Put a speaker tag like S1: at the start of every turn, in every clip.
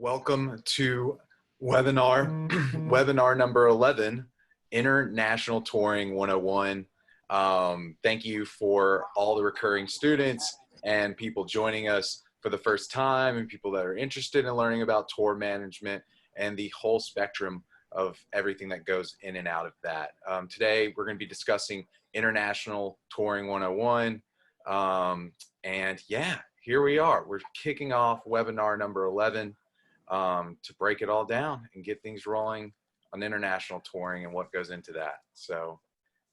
S1: Welcome to webinar number 11, International Touring 101. Thank you for all the recurring students and people joining us for the first time and people that are interested in learning about tour management and the whole spectrum of everything that goes in and out of that. Today, we're going to be discussing International Touring 101. And yeah, here we are. We're kicking off webinar number 11. To break it all down and get things rolling on international touring and what goes into that. So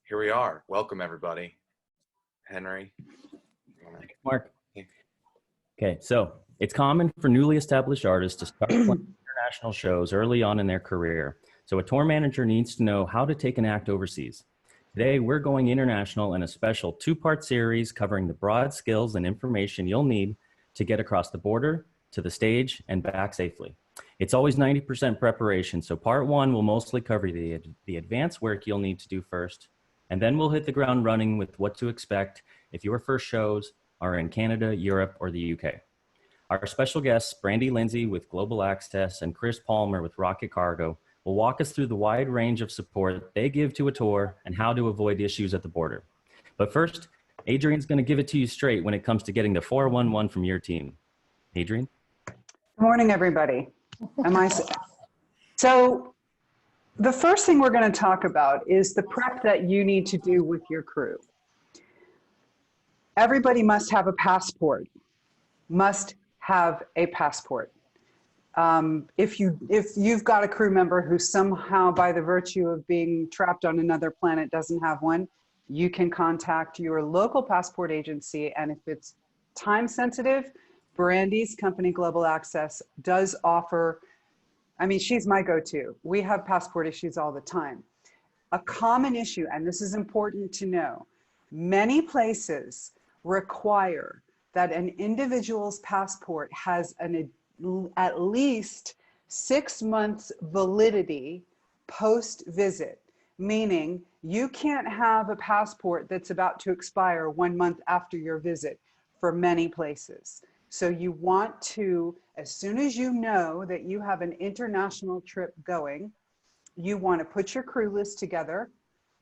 S1: here we are. Welcome, everybody. Henry.
S2: Mark. Okay, so it's common for newly established artists to start playing international shows early on in their career. So a tour manager needs to know how to take an act overseas. Today, we're going international in a special two-part series covering the broad skills and information you'll need to get across the border, to the stage, and back safely. It's always 90% preparation, so part one will mostly cover the advanced work you'll need to do first, and then we'll hit the ground running with what to expect if your first shows are in Canada, Europe, or the UK. Our special guests, Brandy Lindsey with Global Access and Chris Palmer with Rockit Cargo, will walk us through the wide range of support they give to a tour and how to avoid issues at the border. But first, Adrian's going to give it to you straight when it comes to getting the 411 from your team. Adrian?
S3: Good morning, everybody. So the first thing we're going to talk about is the prep that you need to do with your crew. Everybody must have a passport. Must have a passport. If you've got a crew member who somehow, by the virtue of being trapped on another planet, doesn't have one, you can contact your local passport agency, and if it's time sensitive, Brandy's company, Global Access, does offer, I mean, she's my go-to. We have passport issues all the time. A common issue, and this is important to know, many places require that an individual's passport has at least 6 months validity post-visit, meaning you can't have a passport that's about to expire 1 month after your visit for many places. So you want to, as soon as you know that you have an international trip going, you want to put your crew list together.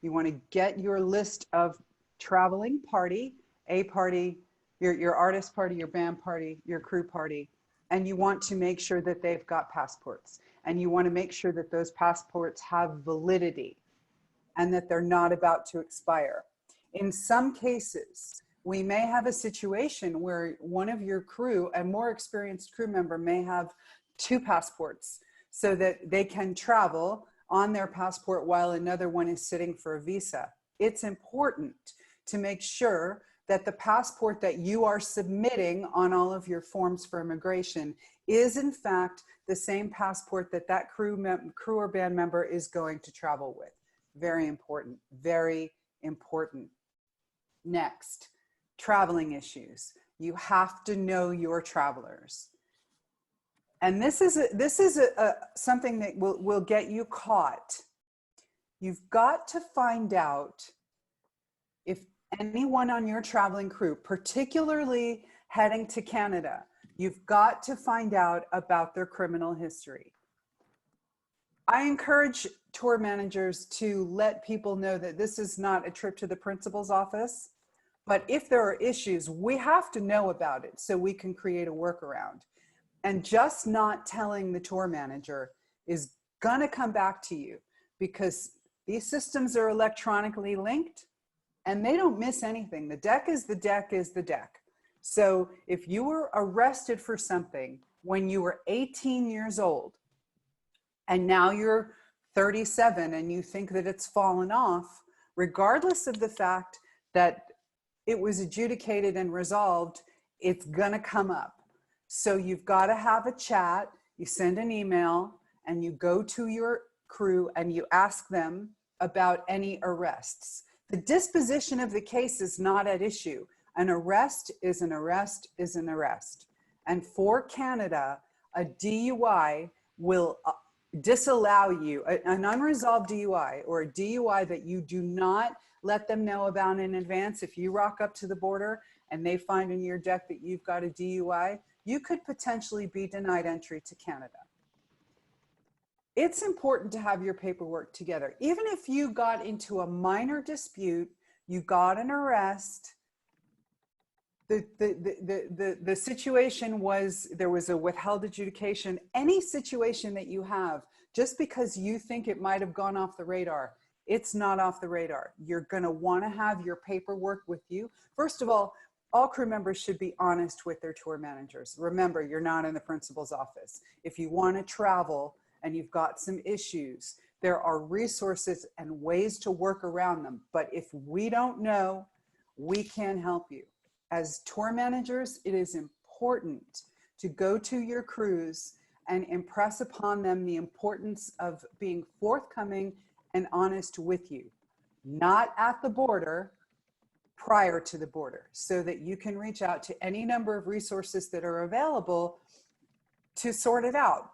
S3: You want to get your list of traveling party, your artist party, your band party, your crew party, and you want to make sure that they've got passports. And you want to make sure that those passports have validity and that they're not about to expire. In some cases, we may have a situation where one of your crew, a more experienced crew member, may have 2 passports so that they can travel on their passport while another one is sitting for a visa. It's important to make sure that the passport that you are submitting on all of your forms for immigration is in fact the same passport that that crew or band member is going to travel with. Very important, very important. Next. Traveling issues. You have to know your travelers. And this is something that will get you caught. You've got to find out if anyone on your traveling crew, particularly heading to Canada, you've got to find out about their criminal history. I encourage tour managers to let people know that this is not a trip to the principal's office. But if there are issues, we have to know about it so we can create a workaround. And just not telling the tour manager is gonna come back to you because these systems are electronically linked and they don't miss anything. The deck is the deck is the deck. So if you were arrested for something when you were 18 years old and now you're 37 and you think that it's fallen off, regardless of the fact that it was adjudicated and resolved, it's gonna come up. So you've gotta have a chat, you send an email, and you go to your crew and you ask them about any arrests. The disposition of the case is not at issue. An arrest is an arrest is an arrest. And for Canada, a DUI will disallow you, an unresolved DUI or a DUI that you do not let them know about in advance. If you rock up to the border and they find in your deck that you've got a DUI, you could potentially be denied entry to Canada. It's important to have your paperwork together. Even if you got into a minor dispute, you got an arrest, the situation was, there was a withheld adjudication, any situation that you have, just because you think it might have gone off the radar, it's not off the radar. You're gonna wanna have your paperwork with you. First of all crew members should be honest with their tour managers. Remember, you're not in the principal's office. If you wanna travel and you've got some issues, there are resources and ways to work around them. But if we don't know, we can't help you. As tour managers, it is important to go to your crews and impress upon them the importance of being forthcoming and honest with you, not at the border, prior to the border, so that you can reach out to any number of resources that are available to sort it out.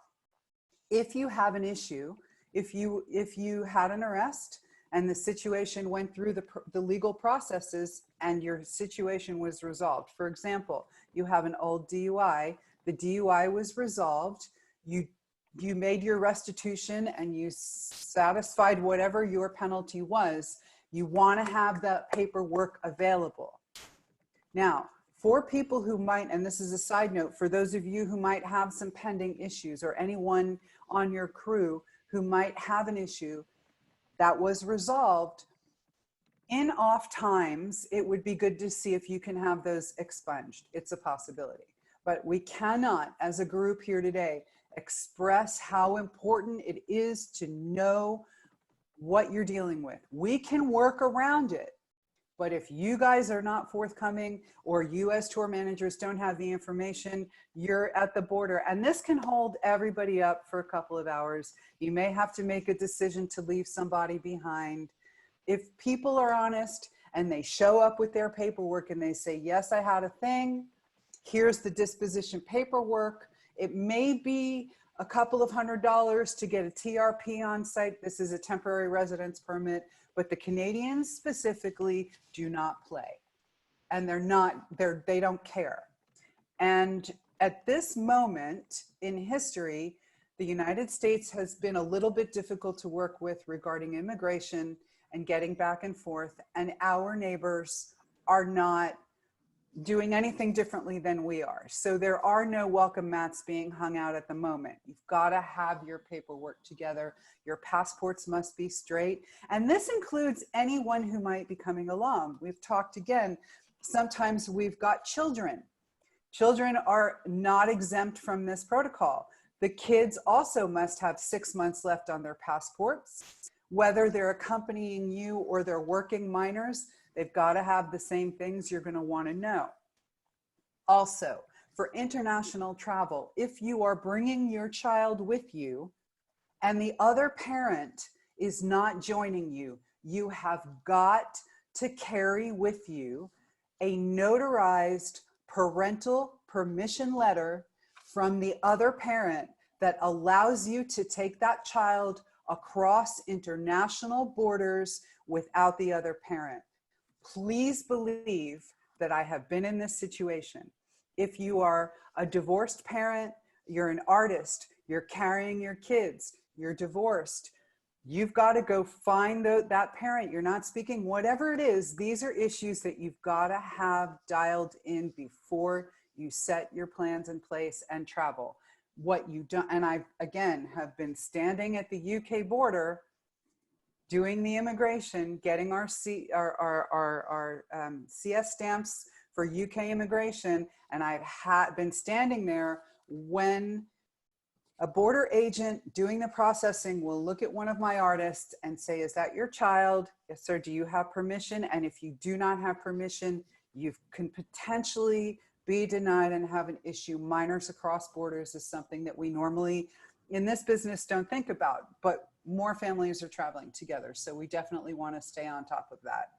S3: If you have an issue, if you had an arrest and the situation went through the legal processes and your situation was resolved. For example, you have an old DUI, the DUI was resolved, you made your restitution and you satisfied whatever your penalty was, you want to have that paperwork available. Now, for people who might, and this is a side note, for those of you who might have some pending issues or anyone on your crew who might have an issue that was resolved, in off times, it would be good to see if you can have those expunged. It's a possibility. But we cannot, as a group here today, express how important it is to know what you're dealing with. We can work around it. But if you guys are not forthcoming, or you as tour managers don't have the information, you're at the border. And this can hold everybody up for a couple of hours. You may have to make a decision to leave somebody behind. If people are honest and they show up with their paperwork and they say, yes, I had a thing, here's the disposition paperwork. It may be a couple of $100s to get a TRP on site. This is a temporary residence permit. But the Canadians specifically do not play, and they don't care. And at this moment in history, the United States has been a little bit difficult to work with regarding immigration and getting back and forth, and our neighbors are not doing anything differently than we are. So there are no welcome mats being hung out at the moment. You've got to have your paperwork together. Your passports must be straight. And this includes anyone who might be coming along. We've talked again, sometimes we've got children. Children are not exempt from this protocol. The kids also must have 6 months left on their passports. Whether they're accompanying you or they're working minors, they've got to have the same things you're going to want to know. Also, for international travel, if you are bringing your child with you and the other parent is not joining you, you have got to carry with you a notarized parental permission letter from the other parent that allows you to take that child across international borders without the other parent. Please believe that I have been in this situation. If you are a divorced parent, you're an artist, you're carrying your kids, you're divorced, you've got to go find that parent. You're not speaking, whatever it is, these are issues that you've got to have dialed in before you set your plans in place and travel. What you don't, and I, again, have been standing at the UK border doing the immigration, getting our CS stamps for UK immigration, and I've been standing there when a border agent doing the processing will look at one of my artists and say, is that your child? Yes, sir. Do you have permission? And if you do not have permission, you can potentially be denied and have an issue. Minors across borders is something that we normally in this business don't think about, but more families are traveling together. So we definitely want to stay on top of that.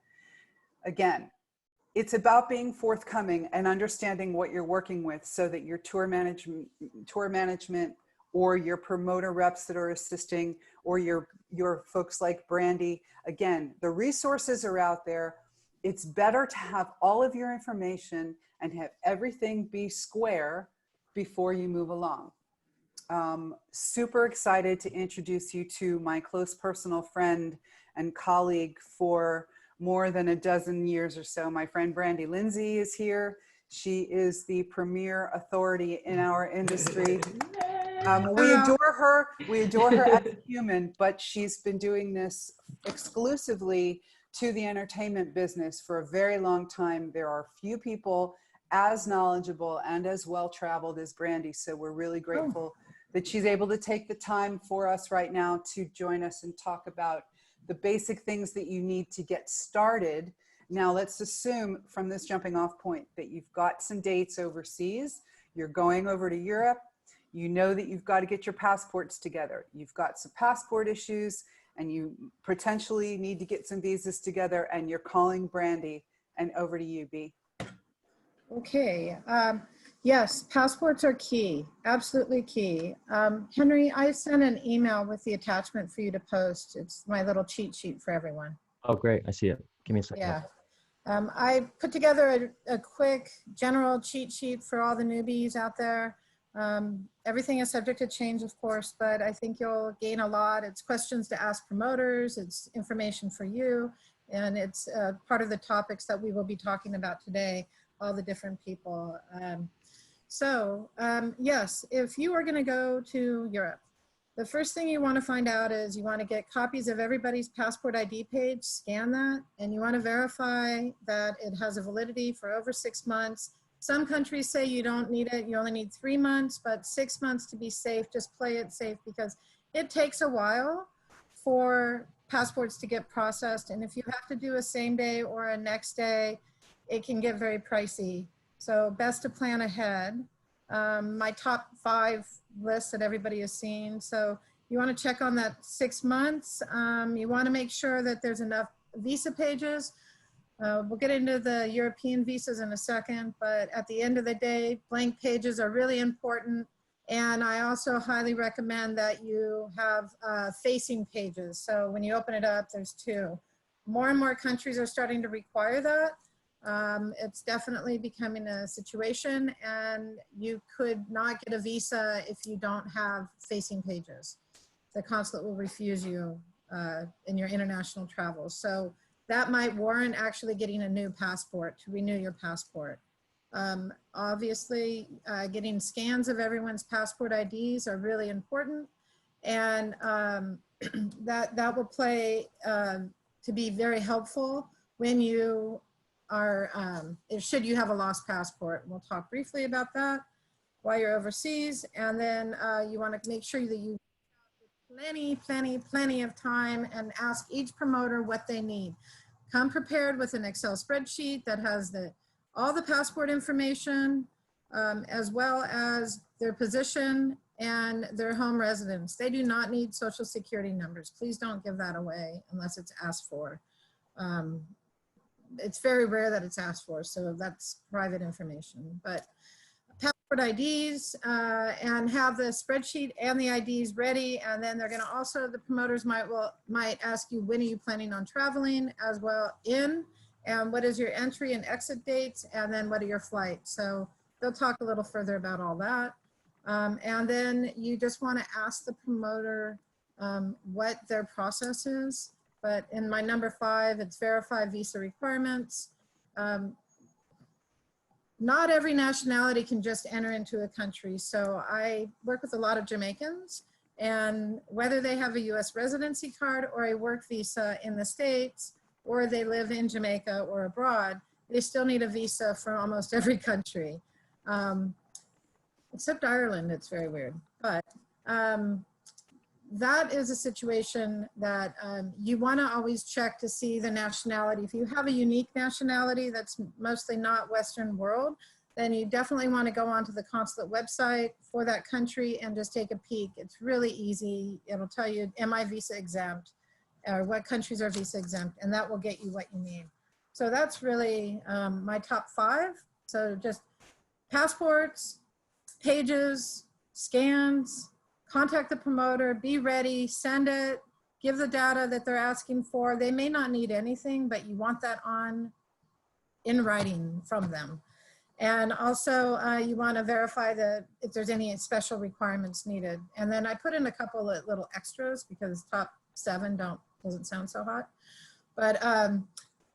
S3: Again, it's about being forthcoming and understanding what you're working with so that your tour management or your promoter reps that are assisting or your your folks like Brandy. Again, the resources are out there. It's better to have all of your information and have everything be square before you move along. Super excited to introduce you to my close personal friend and colleague for more than a dozen years or so. My friend Brandy Lindsey is here. She is the premier authority in our industry. We adore her. We adore her as a human, but she's been doing this exclusively to the entertainment business for a very long time. There are few people as knowledgeable and as well-traveled as Brandy, so we're really grateful that she's able to take the time for us right now to join us and talk about the basic things that you need to get started. Now, let's assume from this jumping off point that you've got some dates overseas, you're going over to Europe, you know that you've got to get your passports together. You've got some passport issues and you potentially need to get some visas together, and you're calling Brandy. And over to you, B.
S4: Okay. Yes, passports are key, absolutely key. Henry, I sent an email with the attachment for you to post. It's my little cheat sheet for everyone.
S2: Oh, great. I see it. Give me a second.
S4: Yeah. I put together a quick general cheat sheet for all the newbies out there. Everything is subject to change, of course, but I think you'll gain a lot. It's questions to ask promoters, it's information for you, and it's part of the topics that we will be talking about today, all the different people. Yes, if you are going to go to Europe, the first thing you want to find out is you want to get copies of everybody's passport ID page, scan that, and you want to verify that it has a validity for over 6 months. Some countries say you don't need it, you only need 3 months, but 6 months to be safe. Just play it safe because it takes a while for passports to get processed. And if you have to do a same day or a next day, it can get very pricey. So best to plan ahead. My top 5 list that everybody has seen. So you want to check on that 6 months. You want to make sure that there's enough visa pages. We'll get into the European visas in a second, but at the end of the day, blank pages are really important. And I also highly recommend that you have facing pages. So when you open it up, there's 2. More and more countries are starting to require that. It's definitely becoming a situation, and you could not get a visa if you don't have facing pages. The consulate will refuse you in your international travels. So that might warrant actually getting a new passport to renew your passport. Obviously, getting scans of everyone's passport IDs are really important, and that will play to be very helpful when you are, should you have a lost passport. We'll talk briefly about that while you're overseas. And then you want to make sure that you have plenty of time and ask each promoter what they need. Come prepared with an Excel spreadsheet that has all the passport information, as well as their position and their home residence. They do not need social security numbers. Please don't give that away unless it's asked for. It's very rare that it's asked for, so that's private information. But passport IDs and have the spreadsheet and the IDs ready, and then they're going to also, the promoters might ask you, when are you planning on traveling, as well and what is your entry and exit dates, and then what are your flights. So they'll talk a little further about all that. And then you just want to ask the promoter what their process is. But in my number 5, it's verify visa requirements. Not every nationality can just enter into a country. So I work with a lot of Jamaicans, and whether they have a US residency card or a work visa in the States, or they live in Jamaica or abroad, they still need a visa for almost every country. Except Ireland, it's very weird. But that is a situation that you want to always check to see the nationality. If you have a unique nationality that's mostly not Western world, then you definitely want to go onto the consulate website for that country and just take a peek. It's really easy. It'll tell you, am I visa exempt, or what countries are visa exempt, and that will get you what you need. So that's really my top 5. So just passports, pages, scans, contact the promoter, be ready, send it, give the data that they're asking for. They may not need anything, but you want that in writing from them. And also you want to verify that if there's any special requirements needed. And then I put in a couple of little extras because top 7 doesn't sound so hot. But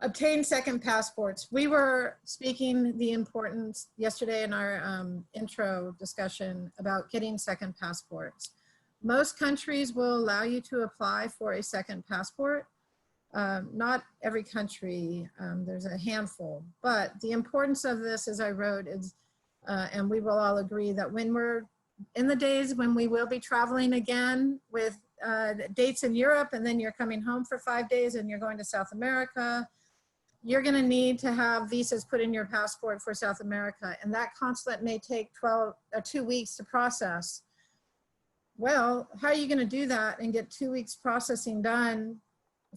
S4: obtain second passports. We were speaking the importance yesterday in our intro discussion about getting second passports. Most countries will allow you to apply for a second passport. Not every country, there's a handful, but the importance of this, as I wrote, is, and we will all agree that when we're in the days when we will be traveling again with dates in Europe, and then you're coming home for 5 days and you're going to South America, you're gonna need to have visas put in your passport for South America, and that consulate may take 2 weeks to process. Well, how are you gonna do that and get 2 weeks processing done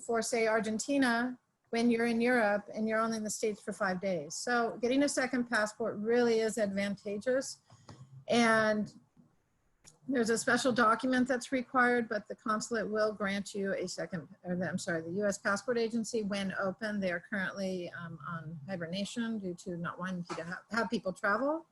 S4: for, say, Argentina, when you're in Europe and you're only in the States for 5 days? So getting a second passport really is advantageous. And there's a special document that's required, but the consulate will grant you a second, or the U.S. Passport Agency, when open. They are currently on hibernation due to not wanting to have people travel.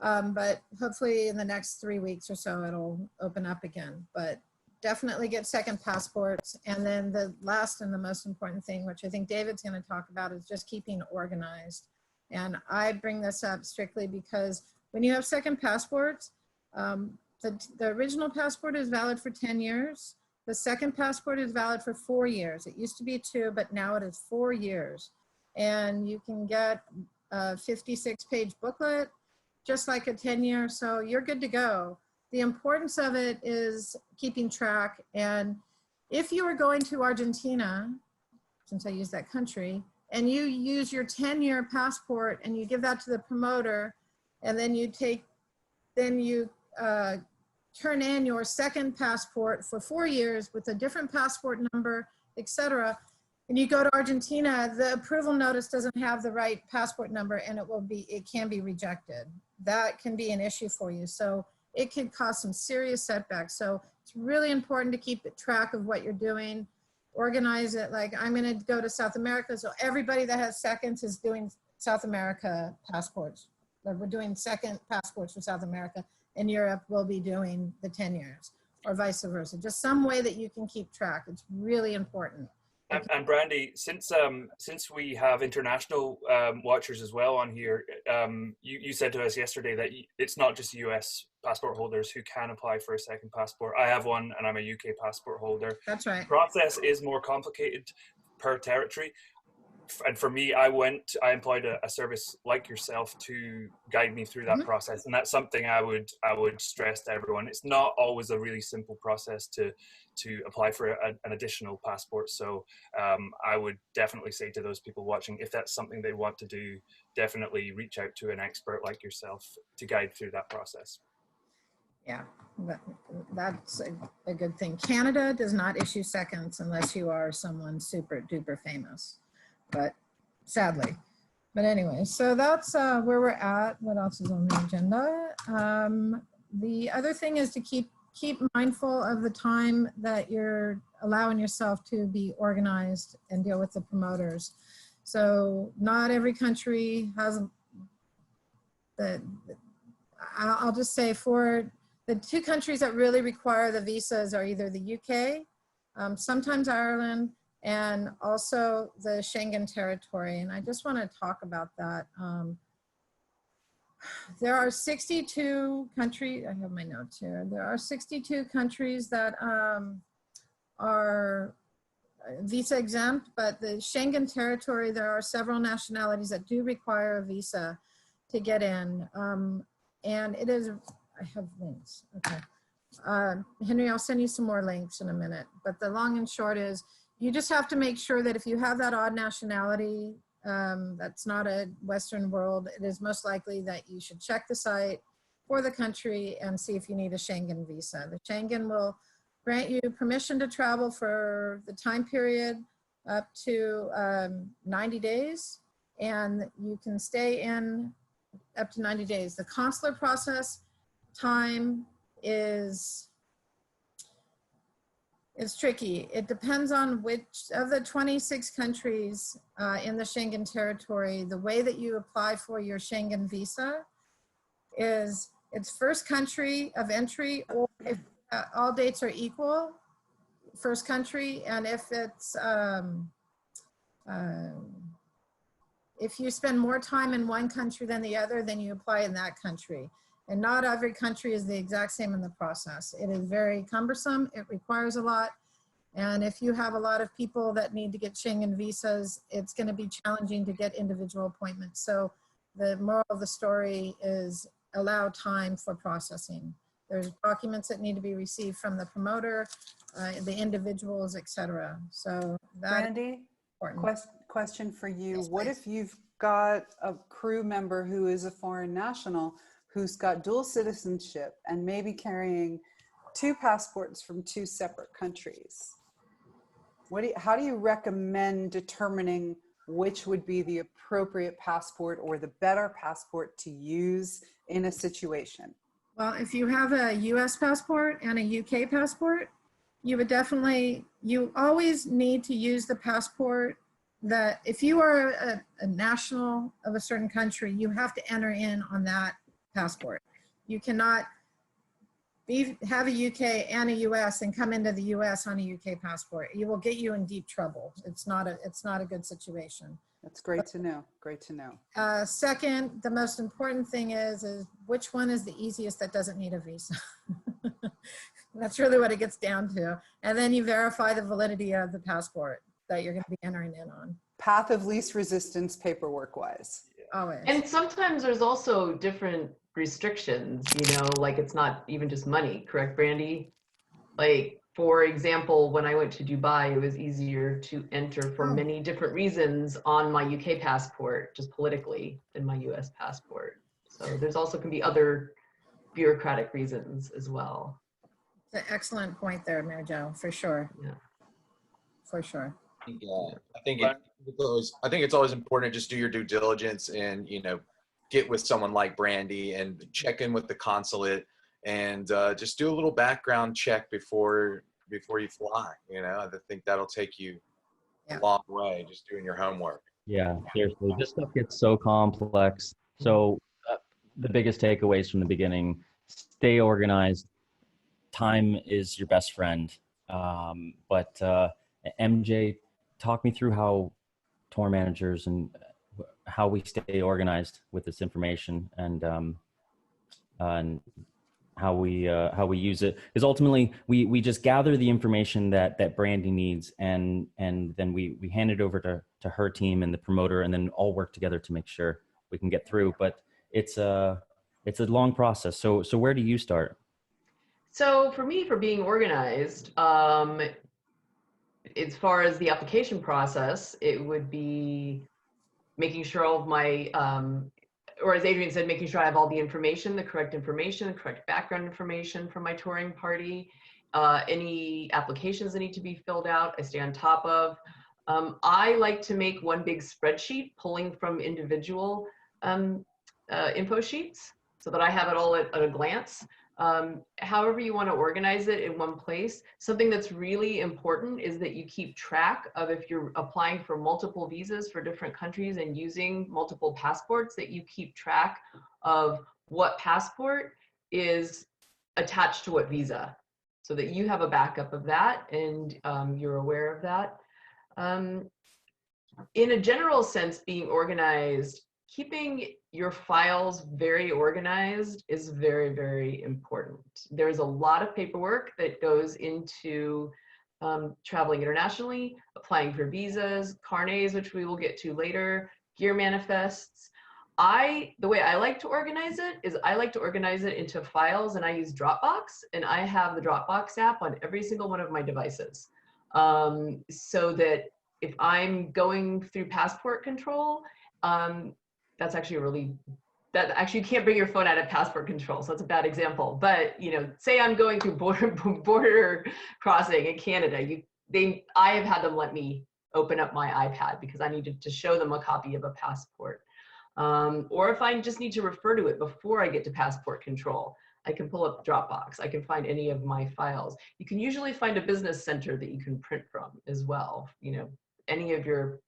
S4: But hopefully in the next 3 weeks or so, it'll open up again. But definitely get second passports. And then the last and the most important thing, which I think David's going to talk about, is just keeping organized. And I bring this up strictly because when you have second passports, the original passport is valid for 10 years. The second passport is valid for 4 years. It used to be 2, but now it is 4 years. And you can get a 56-page booklet, just like a 10-year, so you're good to go. The importance of it is keeping track. And if you are going to Argentina, since I use that country, and you use your 10-year passport and you give that to the promoter, and then you turn in your second passport for 4 years with a different passport number, etc., and you go to Argentina, the approval notice doesn't have the right passport number, and it can be rejected. That can be an issue for you. So it could cause some serious setbacks. So it's really important to keep track of what you're doing, organize it. Like, I'm gonna go to South America, so everybody that has seconds is doing South America passports. Or we're doing second passports for South America, and Europe will be doing the 10 years, or vice versa. Just some way that you can keep track. It's really important.
S5: And Brandy, since we have international watchers as well on here, you said to us yesterday that it's not just US passport holders who can apply for a second passport. I have one, and I'm a UK passport holder.
S4: That's right.
S5: The process is more complicated per territory. And for me, I employed a service like yourself to guide me through that process, and that's something I would stress to everyone. It's not always a really simple process to apply for an additional passport. So I would definitely say to those people watching, if that's something they want to do, definitely reach out to an expert like yourself to guide through that process.
S4: Yeah, that's a good thing. Canada does not issue seconds unless you are someone super duper famous. But sadly, but anyway, so that's where we're at. What else is on the agenda? The other thing is to keep mindful of the time that you're allowing yourself to be organized and deal with the promoters. So not every country has I'll just say, for the 2 countries that really require the visas are either the UK, sometimes Ireland, and also the Schengen territory. And I just want to talk about that. There are 62 countries, I have my notes here. There are 62 countries that are visa exempt, but the Schengen territory, there are several nationalities that do require a visa to get in. And it is, I have links, okay. Henry, I'll send you some more links in a minute, but the long and short is, you just have to make sure that if you have that odd nationality, that's not a Western world, it is most likely that you should check the site for the country and see if you need a Schengen visa. The Schengen will grant you permission to travel for the time period up to 90 days, and you can stay in up to 90 days. The consular process time is It's tricky. It depends on which of the 26 countries in the Schengen territory. The way that you apply for your Schengen visa is it's first country of entry, or if all dates are equal, first country, and if it's if you spend more time in one country than the other, then you apply in that country. And not every country is the exact same in the process. It is very cumbersome. It requires a lot. And if you have a lot of people that need to get Schengen visas, it's going to be challenging to get individual appointments. So the moral of the story is allow time for processing. There's documents that need to be received from the promoter, the individuals, etc. So that
S3: Brandy,
S4: important.
S3: question for you.
S4: Yes,
S3: What
S4: please.
S3: if you've got a crew member who is a foreign national who's got dual citizenship and maybe carrying 2 passports from 2 separate countries? How do you recommend determining which would be the appropriate passport or the better passport to use in a situation?
S4: Well, if you have a US passport and a UK passport, you would definitely, you always need to use the passport that, if you are a national of a certain country, you have to enter in on that passport. You cannot have a UK and a US and come into the US on a UK passport. You will get you in deep trouble. It's not a good situation.
S3: That's great to know. Great to know.
S4: Second, the most important thing is which one is the easiest that doesn't need a visa. That's really what it gets down to. And then you verify the validity of the passport that you're going to be entering in on.
S3: Path of least resistance paperwork wise.
S4: Always.
S6: And sometimes there's also different restrictions, you know, like it's not even just money, correct, Brandy? Like, for example, when I went to Dubai, it was easier to enter for many different reasons on my UK passport, just politically, than my US passport. So there's also can be other bureaucratic reasons as well.
S4: It's an excellent point there, Mary Jo, for sure.
S6: Yeah.
S4: For sure.
S1: Yeah, I think it's always important to just do your due diligence and, you know, get with someone like Brandy and check in with the consulate and just do a little background check before you fly. You know, I think that'll take you a long way, just doing your homework.
S2: Yeah, seriously, this stuff gets so complex. So the biggest takeaways from the beginning: stay organized. Time is your best friend. But MJ, talk me through how tour managers and how we stay organized with this information and how we use it. Because ultimately, we just gather the information that Brandy needs, and then we hand it over to her team and the promoter, and then all work together to make sure we can get through. But it's a long process. So where do you start?
S6: So for me, for being organized, as far as the application process, it would be making sure all of my, or as Adrian said, making sure I have all the information, the correct background information from my touring party, any applications that need to be filled out, I stay on top of. I like to make one big spreadsheet pulling from individual info sheets so that I have it all at a glance. However you want to organize it in one place. Something that's really important is that you keep track of, if you're applying for multiple visas for different countries and using multiple passports, that you keep track of what passport is attached to what visa, so that you have a backup of that and you're aware of that. In a general sense, being organized, keeping your files very organized is very, very important. There's a lot of paperwork that goes into traveling internationally, applying for visas, carnets, which we will get to later, gear manifests. The way I like to organize it is I like to organize it into files, and I use Dropbox, and I have the Dropbox app on every single one of my devices. So that if I'm going through passport control, that's actually you can't bring your phone out of passport control, so that's a bad example. But you know, say I'm going through border crossing in Canada, I have had them let me open up my iPad because I needed to show them a copy of a passport. Or if I just need to refer to it before I get to passport control, I can pull up Dropbox. I can find any of my files. You can usually find a business center that you can print from as well. You know, any of your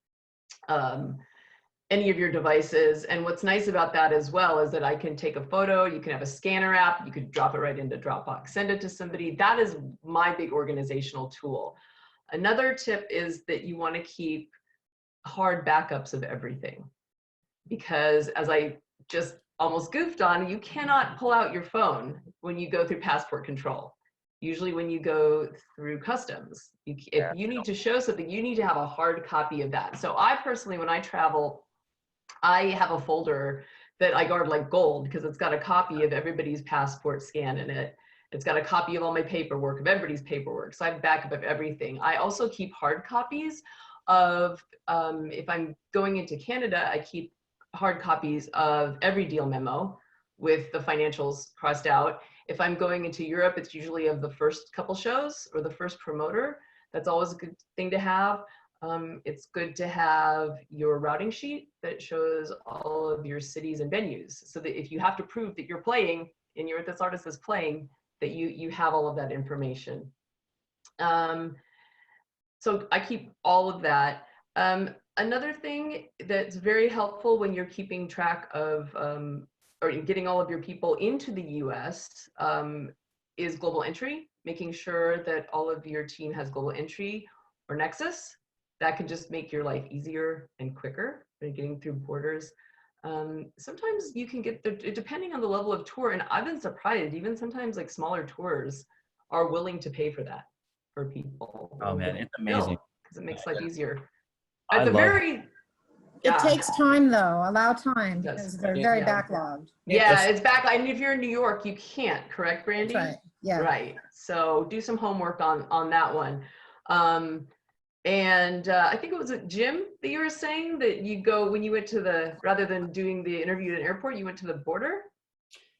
S6: devices. And what's nice about that as well is that I can take a photo, you can have a scanner app, you could drop it right into Dropbox, send it to somebody. That is my big organizational tool. Another tip is that you want to keep hard backups of everything, because as I just almost goofed on, you cannot pull out your phone when you go through passport control. Usually when you go through customs, if you need to show something, you need to have a hard copy of that. So I personally, when I travel, I have a folder that I guard like gold, because it's got a copy of everybody's passport scan in it. It's got a copy of all my paperwork, of everybody's paperwork. So I have backup of everything. I also keep hard copies of, if I'm going into Canada, I keep hard copies of every deal memo with the financials crossed out. If I'm going into Europe, it's usually of the first couple shows or the first promoter. That's always a good thing to have. It's good to have your routing sheet that shows all of your cities and venues, so that if you have to prove that you're playing and this artist is playing, that you have all of that information. So I keep all of that. Another thing that's very helpful when you're keeping track of or getting all of your people into the US is global entry, making sure that all of your team has global entry or Nexus. That can just make your life easier and quicker when getting through borders. Sometimes you can get, depending on the level of tour, and I've been surprised, even sometimes like smaller tours are willing to pay for that for people.
S2: Oh man, it's amazing.
S6: Because it makes life easier.
S2: I love
S4: It takes time though, allow time,
S6: It does.
S4: because they're very backlogged.
S6: Yeah, it's back. And if you're in New York, you can't, correct, Brandy?
S4: That's right, yeah.
S6: Right. So do some homework on that one. And I think it was Jim that you were saying that you go, when you went to rather than doing the interview at an airport, you went to the border?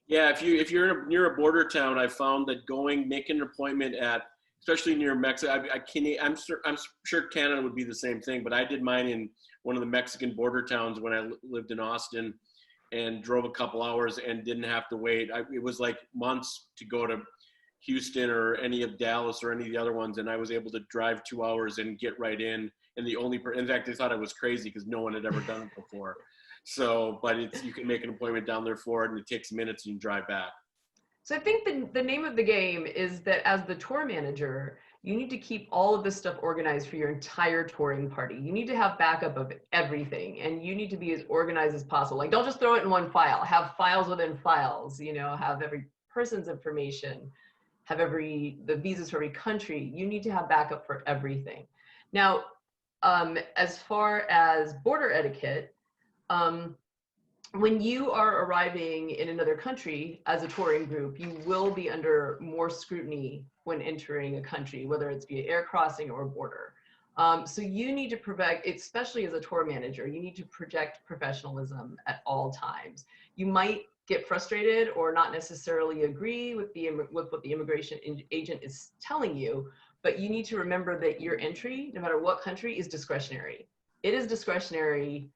S7: Yeah, if you're near a border town, I found that making an appointment especially near Mexico, I'm sure Canada would be the same thing, but I did mine in one of the Mexican border towns when I lived in Austin, and drove a couple hours and didn't have to wait. It was like months to go to Houston or any of Dallas or any of the other ones, and I was able to drive 2 hours and get right in. And in fact, they thought I was crazy because no one had ever done it before. So, but you can make an appointment down there for it, and it takes minutes and you drive back.
S6: So I think the name of the game is that as the tour manager, you need to keep all of this stuff organized for your entire touring party. You need to have backup of everything, and you need to be as organized as possible. Like, don't just throw it in one file. Have files within files, have every person's information, have the visas for every country. You need to have backup for everything. Now, as far as border etiquette, when you are arriving in another country as a touring group, you will be under more scrutiny when entering a country, whether it's via air crossing or border. So you need to project, especially as a tour manager, you need to project professionalism at all times. You might get frustrated or not necessarily agree with what the immigration agent is telling you, but you need to remember that your entry, no matter what country, is discretionary. It is discretionary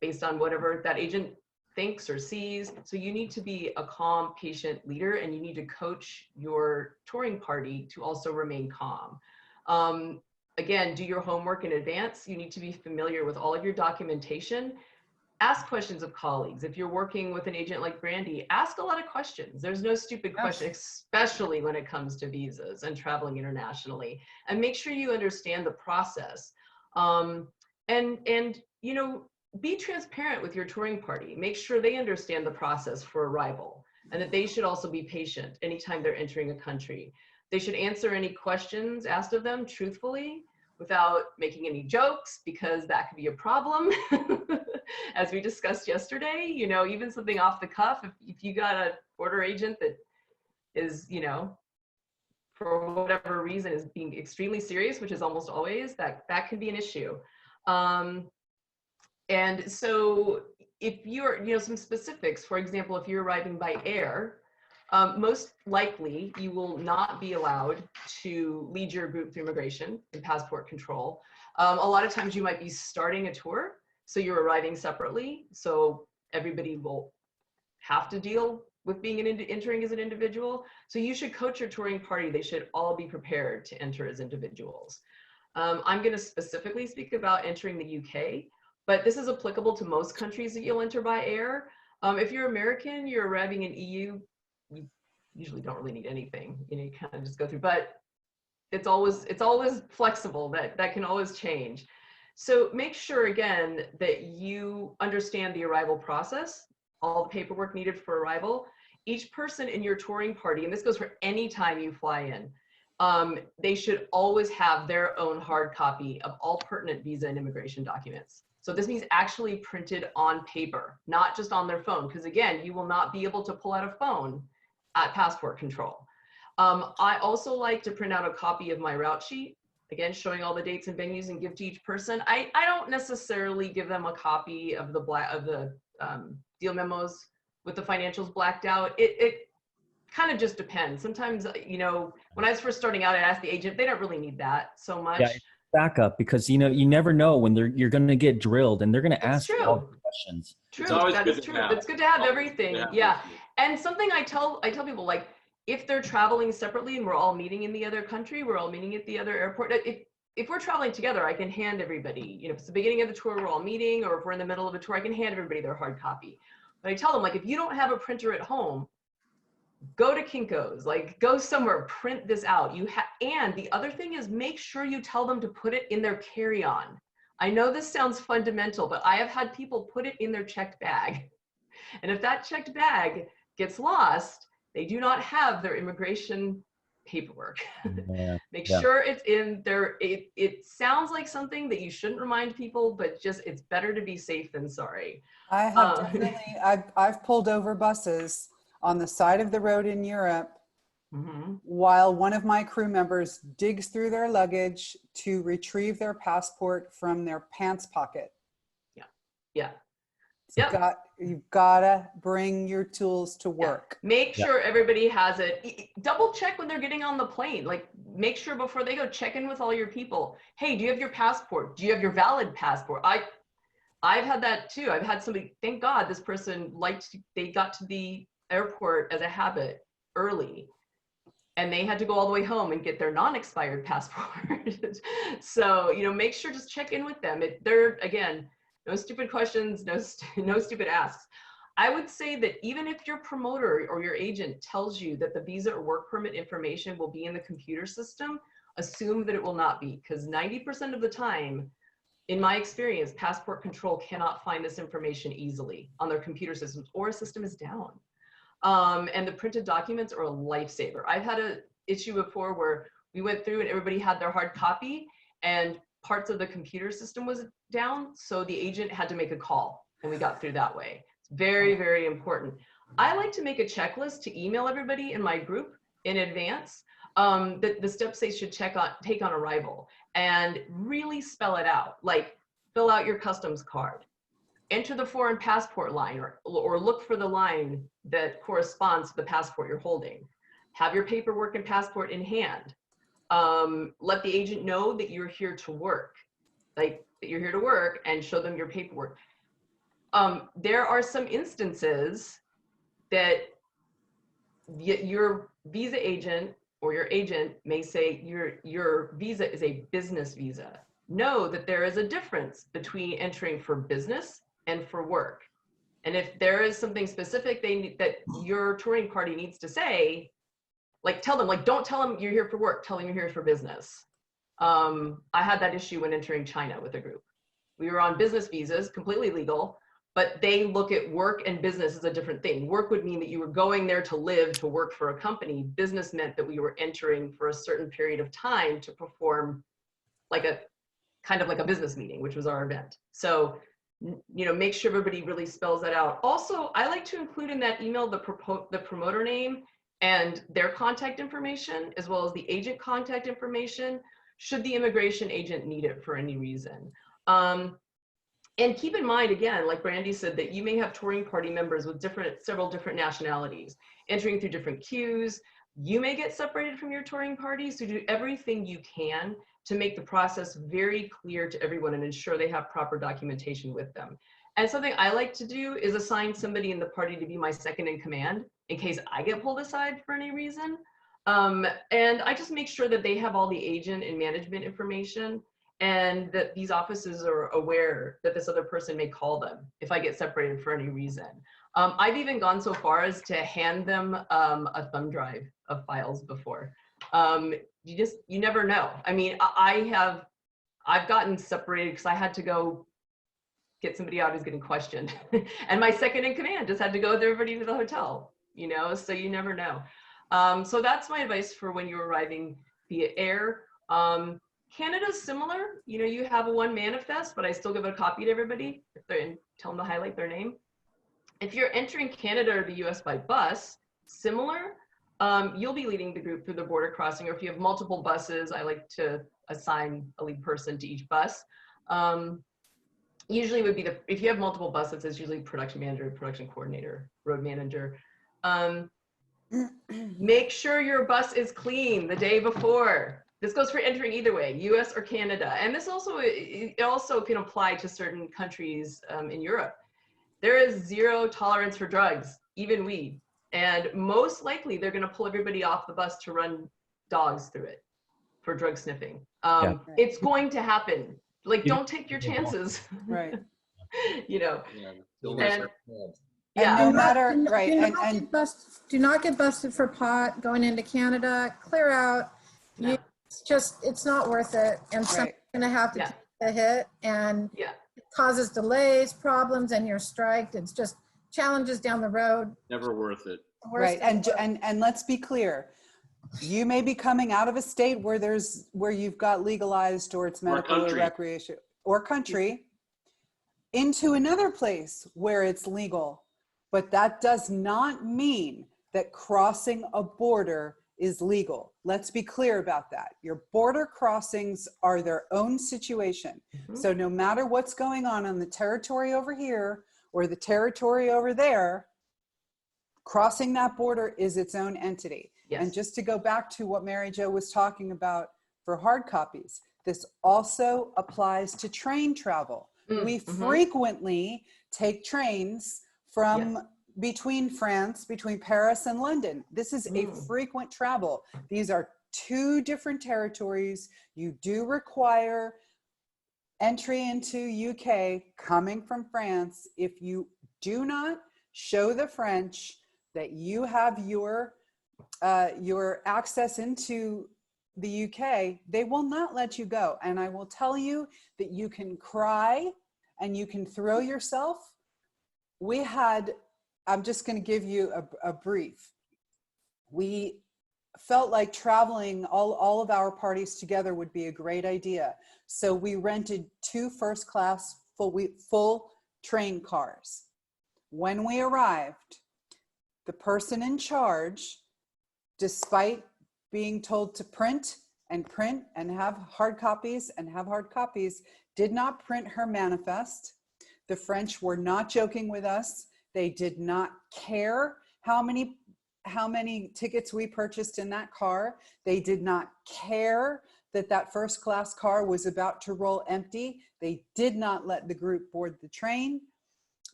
S6: based on whatever that agent thinks or sees. So you need to be a calm, patient leader, and you need to coach your touring party to also remain calm. Again, do your homework in advance. You need to be familiar with all of your documentation. Ask questions of colleagues. If you're working with an agent like Brandy, ask a lot of questions. There's no stupid question, especially when it comes to visas and traveling internationally. And make sure you understand the process. Be transparent with your touring party. Make sure they understand the process for arrival, and that they should also be patient anytime they're entering a country. They should answer any questions asked of them truthfully without making any jokes, because that could be a problem. As we discussed yesterday, even something off the cuff, if you got a border agent that is, for whatever reason is being extremely serious, which is almost always, that can be an issue. And so if you're, some specifics, for example, if you're arriving by air, most likely you will not be allowed to lead your group through immigration and passport control. A lot of times you might be starting a tour. So you're arriving separately. So everybody will have to deal with being entering as an individual. So you should coach your touring party. They should all be prepared to enter as individuals. I'm going to specifically speak about entering the UK, but this is applicable to most countries that you'll enter by air. If you're American, you're arriving in EU, you usually don't really need anything. You know, you kind of just go through, but it's always flexible. That can always change. So make sure, again, that you understand the arrival process, all the paperwork needed for arrival. Each person in your touring party, and this goes for any time you fly in, they should always have their own hard copy of all pertinent visa and immigration documents. So this means actually printed on paper, not just on their phone, because again, you will not be able to pull out a phone at passport control. I also like to print out a copy of my route sheet, again, showing all the dates and venues, and give to each person. I don't necessarily give them a copy of the deal memos with the financials blacked out. It kind of just depends. Sometimes, you know, when I was first starting out, I asked the agent, they don't really need that so much.
S2: Yeah, backup, because you know, you never know when you're going to get drilled and they're going to ask you all the questions.
S6: True, that is true. It's good to have everything. Yeah, and something I tell people, like, if they're traveling separately and we're all meeting in the other country, we're all meeting at the other airport. If we're traveling together, I can hand everybody, you know, if it's the beginning of the tour, we're all meeting, or if we're in the middle of a tour, I can hand everybody their hard copy. But I tell them, like, if you don't have a printer at home, go to Kinko's, like, go somewhere, print this out. And the other thing is, make sure you tell them to put it in their carry-on. I know this sounds fundamental, but I have had people put it in their checked bag. And if that checked bag gets lost, they do not have their immigration paperwork.
S2: Yeah.
S6: Make sure it's in there. It sounds like something that you shouldn't remind people, but just, it's better to be safe than sorry.
S3: I have definitely, I've pulled over buses on the side of the road in Europe while one of my crew members digs through their luggage to retrieve their passport from their pants pocket.
S6: Yeah.
S3: You've gotta bring your tools to work.
S6: Yeah. Make sure everybody has it. Double check when they're getting on the plane. Like, make sure before they go, check in with all your people. Hey, do you have your passport? Do you have your valid passport? I've had that too. I've had somebody, thank God this person they got to the airport as a habit early, and they had to go all the way home and get their non-expired passport. So, you know, make sure, just check in with them. They're, again, no stupid questions, no stupid asks. I would say that even if your promoter or your agent tells you that the visa or work permit information will be in the computer system, assume that it will not be, because 90% of the time, in my experience, passport control cannot find this information easily on their computer systems, or a system is down. And the printed documents are a lifesaver. I've had an issue before where we went through and everybody had their hard copy and parts of the computer system was down. So the agent had to make a call and we got through that way. It's very, very important. I like to make a checklist to email everybody in my group in advance, the steps they should take on arrival, and really spell it out. Like, fill out your customs card, enter the foreign passport line, or look for the line that corresponds to the passport you're holding. Have your paperwork and passport in hand. Let the agent know that you're here to work, like that you're here to work, and show them your paperwork. There are some instances that your visa agent or your agent may say your visa is a business visa. Know that there is a difference between entering for business and for work. And if there is something specific that your touring party needs to say, like, tell them, like, don't tell them you're here for work, tell them you're here for business. I had that issue when entering China with a group. We were on business visas, completely legal, but they look at work and business as a different thing. Work would mean that you were going there to live, to work for a company. Business meant that we were entering for a certain period of time to perform like a kind of like a business meeting, which was our event. So, you know, make sure everybody really spells that out. Also, I like to include in that email the promoter name and their contact information, as well as the agent contact information, should the immigration agent need it for any reason. And keep in mind, again, like Brandy said, that you may have touring party members with several different nationalities, entering through different queues. You may get separated from your touring party, so do everything you can to make the process very clear to everyone and ensure they have proper documentation with them. And something I like to do is assign somebody in the party to be my second in command in case I get pulled aside for any reason. And I just make sure that they have all the agent and management information, and that these offices are aware that this other person may call them if I get separated for any reason. I've even gone so far as to hand them a thumb drive of files before. You never know. I mean, I've gotten separated because I had to go get somebody out who's getting questioned. And my second in command just had to go with everybody to the hotel, you know, so you never know. So that's my advice for when you're arriving via air. Canada's similar. You know, you have a one manifest, but I still give a copy to everybody and tell them to highlight their name. If you're entering Canada or the US by bus, similar, you'll be leading the group through the border crossing, or if you have multiple buses, I like to assign a lead person to each bus. Usually would be if you have multiple buses, it's usually production manager, production coordinator, road manager. Make sure your bus is clean the day before. This goes for entering either way, US or Canada. And this also, it also can apply to certain countries in Europe. There is zero tolerance for drugs, even weed. And most likely they're gonna pull everybody off the bus to run dogs through it for drug sniffing. It's going to happen. Like, don't take your chances.
S3: Right.
S6: You know.
S3: And no matter, right.
S4: Do not get busted for pot going into Canada. Clear out.
S6: No.
S4: It's not worth it. And someone's going to have to take a hit, and it causes delays, problems, and you're striked. It's just challenges down the road.
S7: Never worth it.
S3: Right. And let's be clear. You may be coming out of a state where you've got legalized, or it's medical or recreation or country, into another place where it's legal. But that does not mean that crossing a border is legal. Let's be clear about that. Your border crossings are their own situation. So no matter what's going on the territory over here or the territory over there, crossing that border is its own entity. Yes. And just to go back to what Mary Jo was talking about for hard copies, this also applies to train travel. We frequently take trains from between France, between Paris and London. This is a frequent travel. These are two different territories. You do require entry into UK coming from France. If you do not show the French that you have your access into the UK, they will not let you go. And I will tell you that you can cry and you can throw yourself. I'm just going to give you a brief. We felt like traveling, all of our parties together would be a great idea. So we rented 2 first-class full train cars. When we arrived, the person in charge, despite being told to print and have hard copies did not print her manifest. The French were not joking with us. They did not care how many tickets we purchased in that car. They did not care that first class car was about to roll empty. They did not let the group board the train.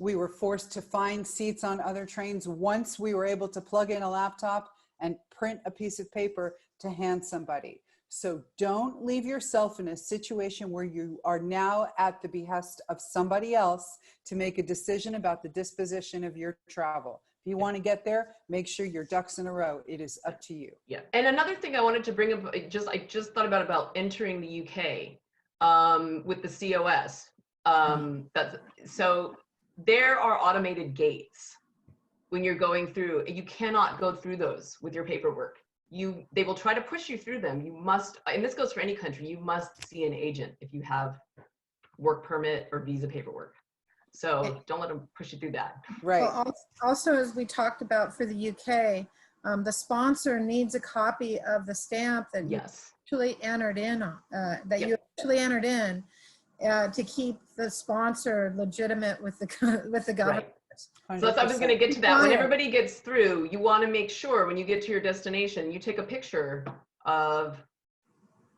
S3: We were forced to find seats on other trains once we were able to plug in a laptop and print a piece of paper to hand somebody. So don't leave yourself in a situation where you are now at the behest of somebody else to make a decision about the disposition of your travel. If you want to get there, make sure your ducks in a row. It is up to you.
S6: Yeah. And another thing I wanted to bring up, I just thought about entering the UK with the COS. So there are automated gates when you're going through. You cannot go through those with your paperwork. They will try to push you through them. You must, and this goes for any country, you must see an agent if you have work permit or visa paperwork. So don't let them push you through that.
S3: Right.
S4: Well, also, as we talked about for the UK, the sponsor needs a copy of the stamp that you actually entered in, to keep the sponsor legitimate with the government.
S6: Right. So I was going to get to that. When everybody gets through, you want to make sure when you get to your destination, you take a picture of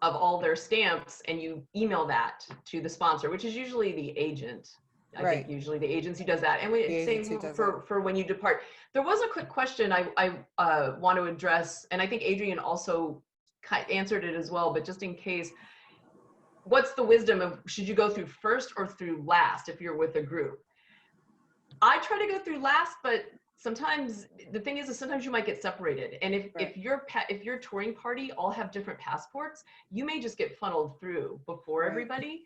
S6: of all their stamps and you email that to the sponsor, which is usually the agent. I think usually the agency does that. And same for when you depart. There was a quick question I want to address, and I think Adrian also answered it as well, but just in case, what's the wisdom of, should you go through first or through last if you're with a group? I try to go through last, but sometimes the thing is sometimes you might get separated. And if your touring party all have different passports, you may just get funneled through before everybody.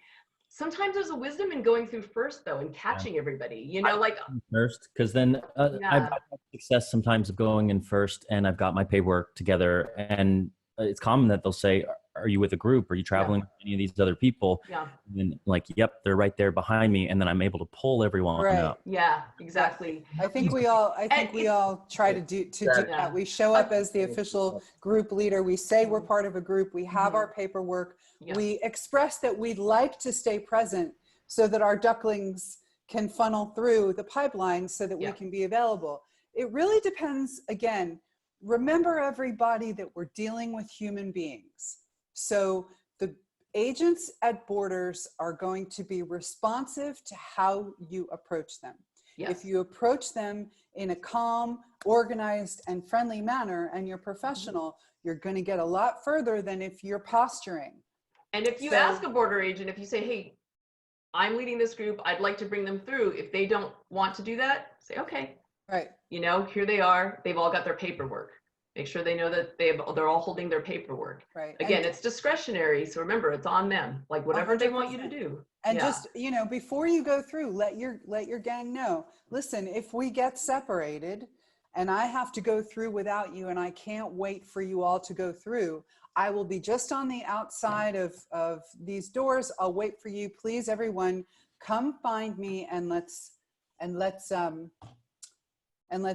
S6: Sometimes there's a wisdom in going through first though and catching everybody, you know, like
S2: first, because then I've had success sometimes of going in first and I've got my paperwork together, and it's common that they'll say, are you with a group? Are you traveling with any of these other people? Yeah. And like, yep, they're right there behind me. And then I'm able to pull everyone up.
S6: Yeah, exactly.
S3: I think we all try to do that. We show up as the official group leader. We say we're part of a group. We have our paperwork. We express that we'd like to stay present so that our ducklings can funnel through the pipeline so that we can be available. It really depends. Again, remember everybody that we're dealing with human beings. So the agents at borders are going to be responsive to how you approach them. Yes. If you approach them in a calm, organized, and friendly manner, and you're professional, you're going to get a lot further than if you're posturing.
S6: And if you ask a border agent, if you say, hey, I'm leading this group, I'd like to bring them through. If they don't want to do that, say, okay.
S3: Right.
S6: You know, here they are. They've all got their paperwork. Make sure they know that they're all holding their paperwork.
S3: Right.
S6: Again, it's discretionary. So remember, it's on them. Like whatever 100%. They want you to do.
S3: And just, you know, before you go through, let your gang know, listen, if we get separated and I have to go through without you and I can't wait for you all to go through, I will be just on the outside of these doors. I'll wait for you. Please, everyone, come find me and let's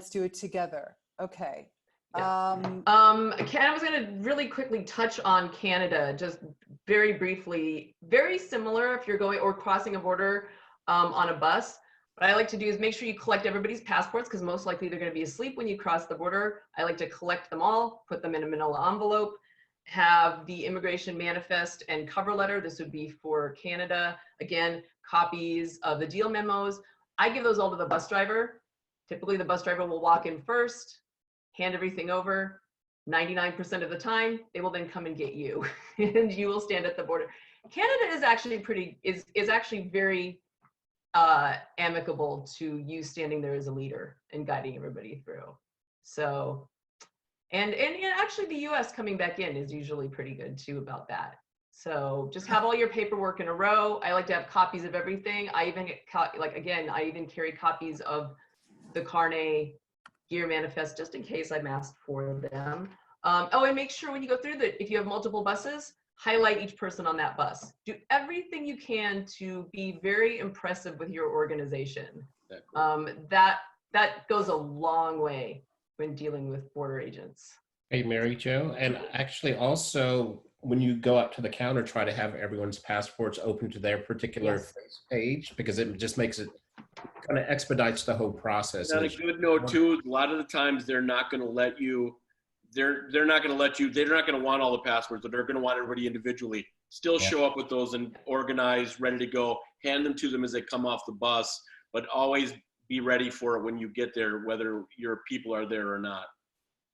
S3: do it together. Okay.
S6: Ken, I was going to really quickly touch on Canada, just very briefly. Very similar if you're going or crossing a border on a bus. What I like to do is make sure you collect everybody's passports, because most likely they're going to be asleep when you cross the border. I like to collect them all, put them in a manila envelope, have the immigration manifest and cover letter. This would be for Canada. Again, copies of the deal memos. I give those all to the bus driver. Typically the bus driver will walk in first, hand everything over. 99% of the time, they will then come and get you and you will stand at the border. Canada is actually is actually very amicable to you standing there as a leader and guiding everybody through. So, and actually the US coming back in is usually pretty good too about that. So just have all your paperwork in a row. I like to have copies of everything. I even get, I even carry copies of the carnet, gear manifest, just in case I'm asked for them. And make sure when you go through that, if you have multiple buses, highlight each person on that bus. Do everything you can to be very impressive with your organization. That goes a long way when dealing with border agents.
S8: Hey, Mary Jo, and actually also when you go up to the counter, try to have everyone's passports open to their particular page, because it just makes it kind of expedites the whole process.
S7: That's a good note too. A lot of the times they're not going to let you. They're not going to let you. They're not going to want all the passports, but they're going to want everybody individually. Still show up with those and organized, ready to go. Hand them to them as they come off the bus, but always be ready for it when you get there, whether your people are there or not.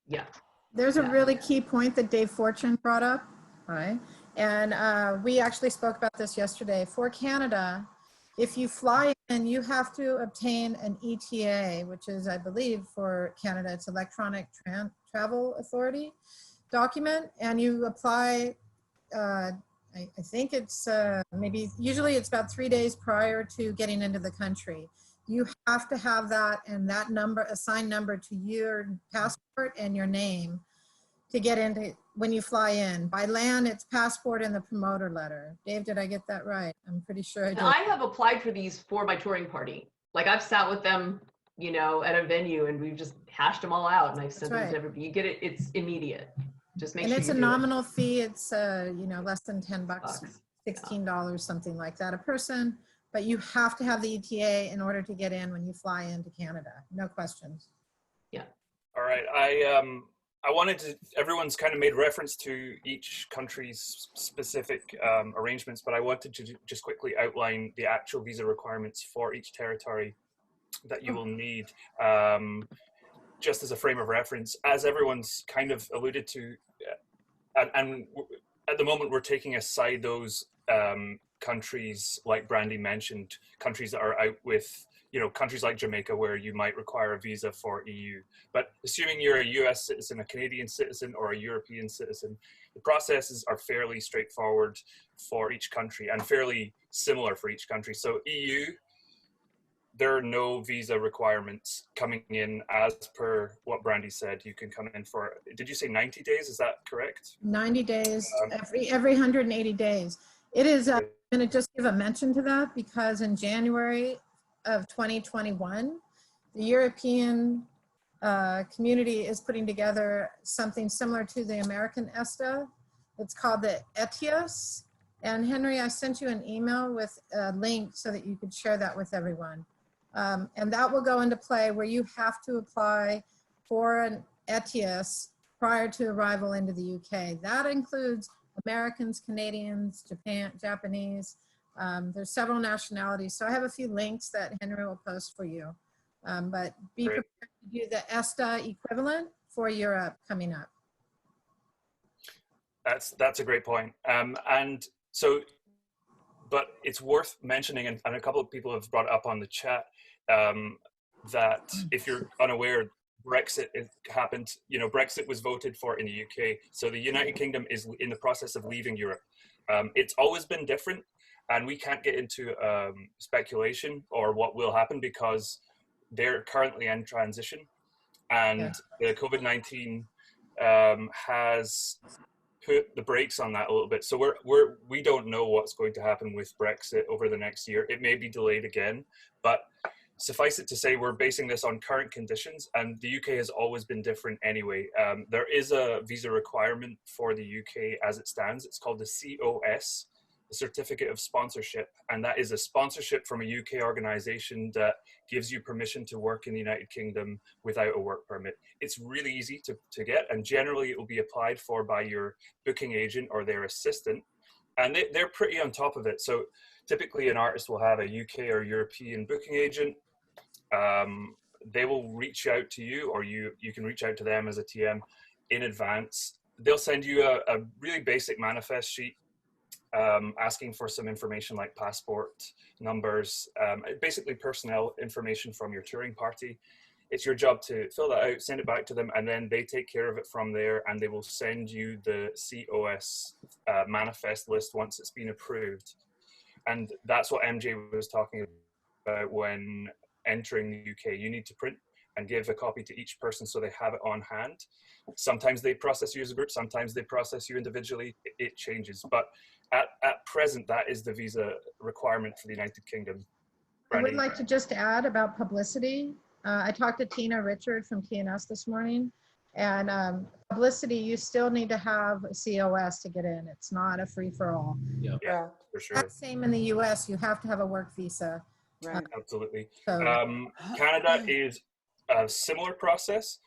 S6: Yeah.
S4: There's a really key point that Dave Fortune brought up, right? And we actually spoke about this yesterday. For Canada, if you fly in, you have to obtain an ETA, which is, I believe, for Canada, it's Electronic Travel Authority document, and you apply, I think it's usually it's about 3 days prior to getting into the country. You have to have that and that number, assigned number to your passport and your name to get into when you fly in. By land, it's passport and the promoter letter. Dave, did I get that right? I'm pretty sure I did.
S6: I have applied for these for my touring party. Like I've sat with them, you know, at a venue and we've just hashed them all out and I've sent them to everybody. You get it, it's immediate. Just make sure.
S4: And it's a nominal fee. It's, you know, less than 10 bucks, $16, something like that a person. But you have to have the ETA in order to get in when you fly into Canada. No questions.
S6: Yeah.
S5: All right. I wanted to, everyone's kind of made reference to each country's specific arrangements, but I wanted to just quickly outline the actual visa requirements for each territory that you will need, just as a frame of reference. As everyone's kind of alluded to, and at the moment we're taking aside those countries like Brandy mentioned, countries that are out with, you know, countries like Jamaica where you might require a visa for EU. But assuming you're a US citizen, a Canadian citizen, or a European citizen, the processes are fairly straightforward for each country and fairly similar for each country. So EU, there are no visa requirements coming in as per what Brandy said. You can come in for, did you say 90 days? Is that correct?
S4: 90 days, every 180 days. It is, I'm going to just give a mention to that because in January of 2021, the European community is putting together something similar to the American ESTA. It's called the Etiquette. And Henry, I sent you an email with a link so that you could share that with everyone. And that will go into play where you have to apply for an Etiquette prior to arrival into the UK. That includes Americans, Canadians, Japanese. There's several nationalities. So I have a few links that Henry will post for you. But be prepared to do the ESTA equivalent for Europe coming up.
S5: That's a great point. And so, but it's worth mentioning, and a couple of people have brought it up on the chat, that if you're unaware, Brexit happened, you know, Brexit was voted for in the UK. So the United Kingdom is in the process of leaving Europe. It's always been different, and we can't get into speculation or what will happen because they're currently in transition, and the COVID-19 has put the brakes on that a little bit. So we don't know what's going to happen with Brexit over the next year. It may be delayed again, but suffice it to say, we're basing this on current conditions, and the UK has always been different anyway. There is a visa requirement for the UK as it stands. It's called the COS, the Certificate of Sponsorship, and that is a sponsorship from a UK organization that gives you permission to work in the United Kingdom without a work permit. It's really easy to get, and generally it will be applied for by your booking agent or their assistant, and they're pretty on top of it. So typically an artist will have a UK or European booking agent. They will reach out to you, or you can reach out to them as a TM in advance. They'll send you a really basic manifest sheet asking for some information like passport numbers, basically personnel information from your touring party. It's your job to fill that out, send it back to them, and then they take care of it from there, and they will send you the COS manifest list once it's been approved. And that's what MJ was talking about when entering the UK. You need to print and give a copy to each person so they have it on hand. Sometimes they process you as a group, sometimes they process you individually. It changes, but at present, that is the visa requirement for the United Kingdom. Brandy? I
S4: would like to just add about publicity. I talked to Tina Richard from TNS this morning, and publicity, you still need to have a COS to get in. It's not a free-for-all.
S5: Yeah, for sure.
S4: That's same in the US, you have to have a work visa.
S3: Right.
S5: Absolutely.
S4: So,
S5: Canada is a similar process.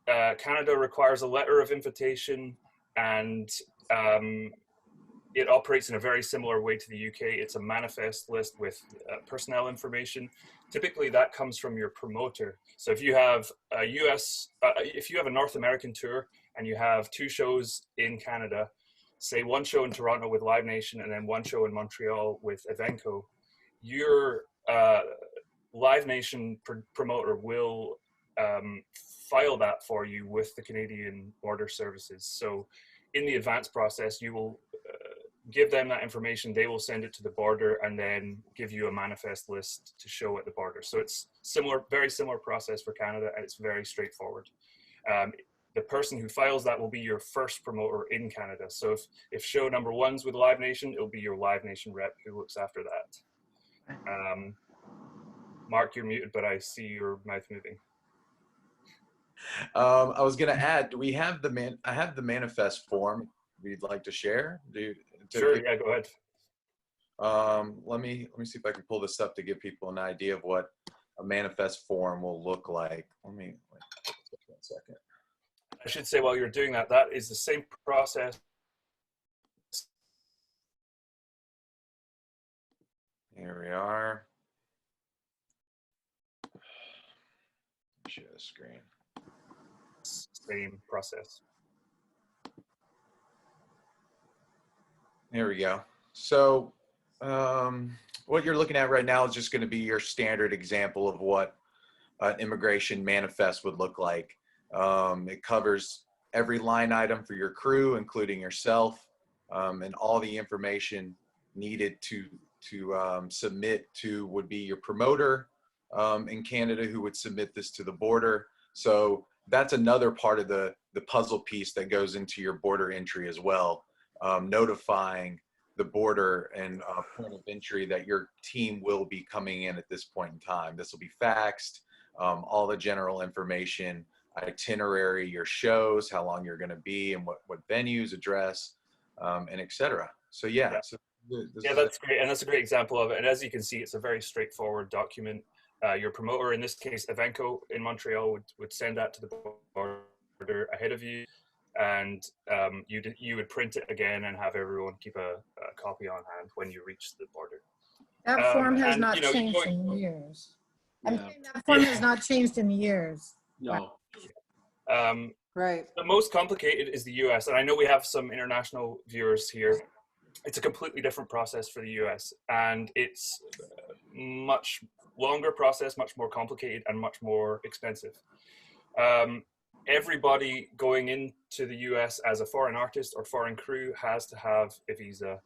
S5: Canada requires a letter of invitation, and it operates in a very similar way to the UK. It's a manifest list with personnel information. Typically that comes from your promoter. So if you have a if you have a North American tour and you have 2 shows in Canada, say 1 show in Toronto with Live Nation and then 1 show in Montreal with Evenco, your Live Nation promoter will file that for you with the Canadian Border Services. So in the advance process, you will give them that information, they will send it to the border and then give you a manifest list to show at the border. So it's similar, very similar process for Canada, and it's very straightforward. The person who files that will be your first promoter in Canada. So if show number 1's with Live Nation, it'll be your Live Nation rep who looks after that. Mark, you're muted, but I see your mouth moving.
S1: I was going to add, do we have I have the manifest form we'd like to share.
S5: Sure, yeah, go ahead.
S1: Let me see if I can pull this up to give people an idea of what a manifest form will look like. Let me wait 1 second.
S5: I should say while you're doing that, that is the same process.
S1: Here we are. Share the screen.
S5: Same process.
S1: There we go. So what you're looking at right now is just going to be your standard example of what an immigration manifest would look like. It covers every line item for your crew, including yourself, and all the information needed to submit to would be your promoter in Canada, who would submit this to the border. So that's another part of the puzzle piece that goes into your border entry as well, notifying the border and point of entry that your team will be coming in at this point in time. This will be faxed, all the general information, itinerary, your shows, how long you're going to be, and what venues, address, and etc. So yeah. So
S5: that's great, and that's a great example of it. And as you can see, it's a very straightforward document. Your promoter, in this case, Evenco in Montreal, would send that to the border ahead of you, and you would print it again and have everyone keep a copy on hand when you reach the border.
S4: That form has not changed in years. I'm saying that form has not changed in years.
S7: No.
S3: Right.
S5: The most complicated is the US, and I know we have some international viewers here. It's a completely different process for the US, and it's much longer process, much more complicated, and much more expensive. Everybody going into the US as a foreign artist or foreign crew has to have a visa.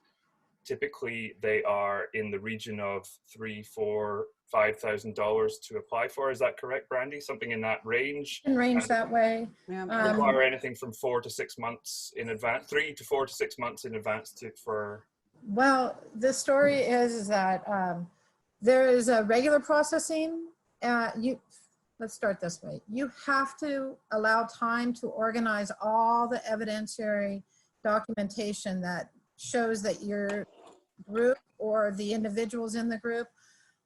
S5: Typically, they are in the region of $3,000, $4,000, $5,000 to apply for. Is that correct, Brandy? Something in that range?
S4: In range that way.
S5: Require anything from 4 to 6 months in advance, 3 to 4 to 6 months in advance for.
S4: Well, the story is that there is a regular processing. Let's start this way. You have to allow time to organize all the evidentiary documentation that shows that your group or the individuals in the group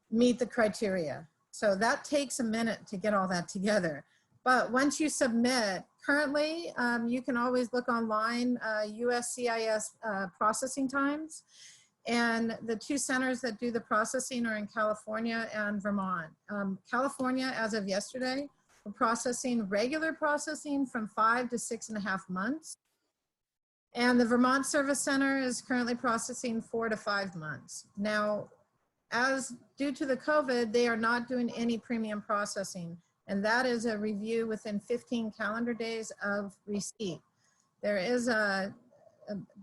S4: meet the criteria. So that takes a minute to get all that together. But once you submit, currently, you can always look online, USCIS processing times. And the two centers that do the processing are in California and Vermont. California, as of yesterday, we're processing regular processing from 5 to 6.5 months. And the Vermont Service Center is currently processing 4 to 5 months. Now, as due to the COVID, they are not doing any premium processing. And that is a review within 15 calendar days of receipt. There is a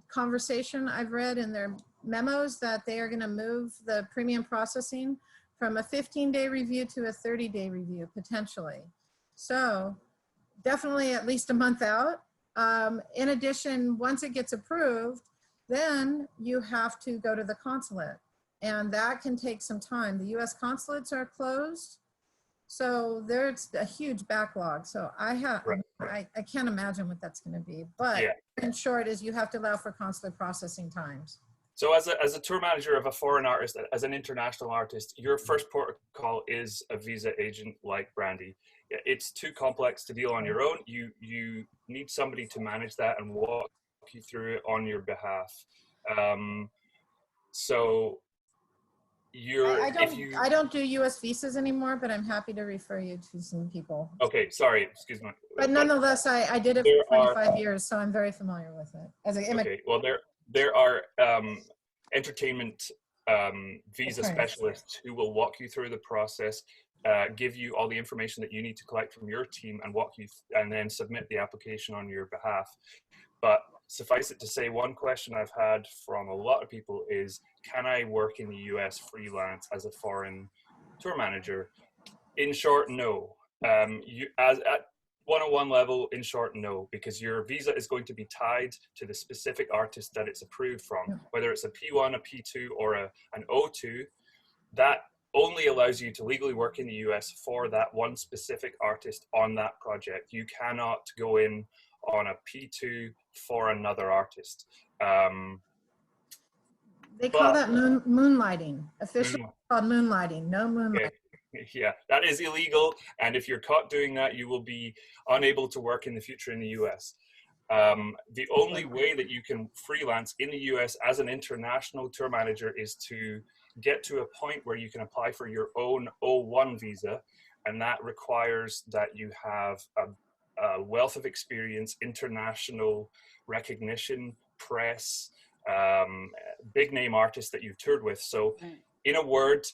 S4: conversation I've read in their memos that they are going to move the premium processing from a 15-day review to a 30-day review, potentially. So definitely at least a month out. In addition, once it gets approved, then you have to go to the consulate, and that can take some time. The US consulates are closed, so there's a huge backlog. So I can't imagine what that's going to be, but in short is you have to allow for consulate processing times.
S5: So as a tour manager of a foreign artist, as an international artist, your first port of call is a visa agent like Brandy. It's too complex to deal on your own. You need somebody to manage that and walk you through it on your behalf. So
S4: I don't do US visas anymore, but I'm happy to refer you to some people.
S5: Okay, sorry, excuse me.
S4: But nonetheless, I did it for 25 years, so I'm very familiar with it.
S5: Okay, well there are entertainment visa specialists who will walk you through the process, give you all the information that you need to collect from your team, and and then submit the application on your behalf. But suffice it to say, one question I've had from a lot of people is, can I work in the US freelance as a foreign tour manager? In short, no. At 101 level, in short, no, because your visa is going to be tied to the specific artist that it's approved from, whether it's a P1, a P2, or an O2. That only allows you to legally work in the US for that one specific artist on that project. You cannot go in on a P2 for another artist.
S4: They call that moonlighting. Officially called moonlighting. No moonlighting.
S5: Yeah, that is illegal. And if you're caught doing that, you will be unable to work in the future in the US. The only way that you can freelance in the US as an international tour manager is to get to a point where you can apply for your own O1 visa. And that requires that you have a wealth of experience, international recognition, press, big name artists that you've toured with. So in a word,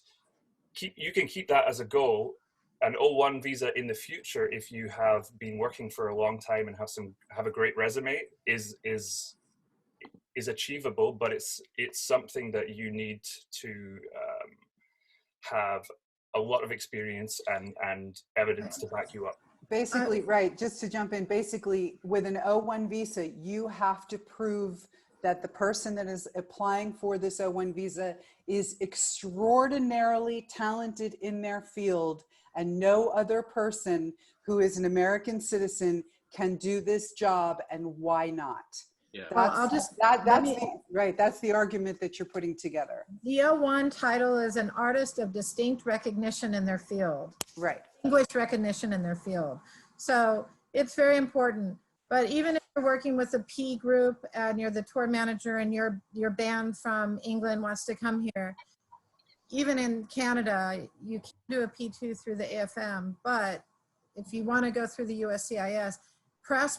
S5: you can keep that as a goal. An O1 visa in the future, if you have been working for a long time and have a great resume, is achievable, but it's something that you need to have a lot of experience and evidence to back you up.
S3: Basically, right, just to jump in, basically with an O1 visa, you have to prove that the person that is applying for this O1 visa is extraordinarily talented in their field, and no other person who is an American citizen can do this job, and why not?
S7: Yeah.
S3: That's the argument that you're putting together.
S4: The O1 title is an artist of distinct recognition in their field.
S3: Right.
S4: English recognition in their field. So it's very important. But even if you're working with a P group and you're the tour manager and your band from England wants to come here, even in Canada, you can do a P2 through the AFM. But if you want to go through the USCIS, press.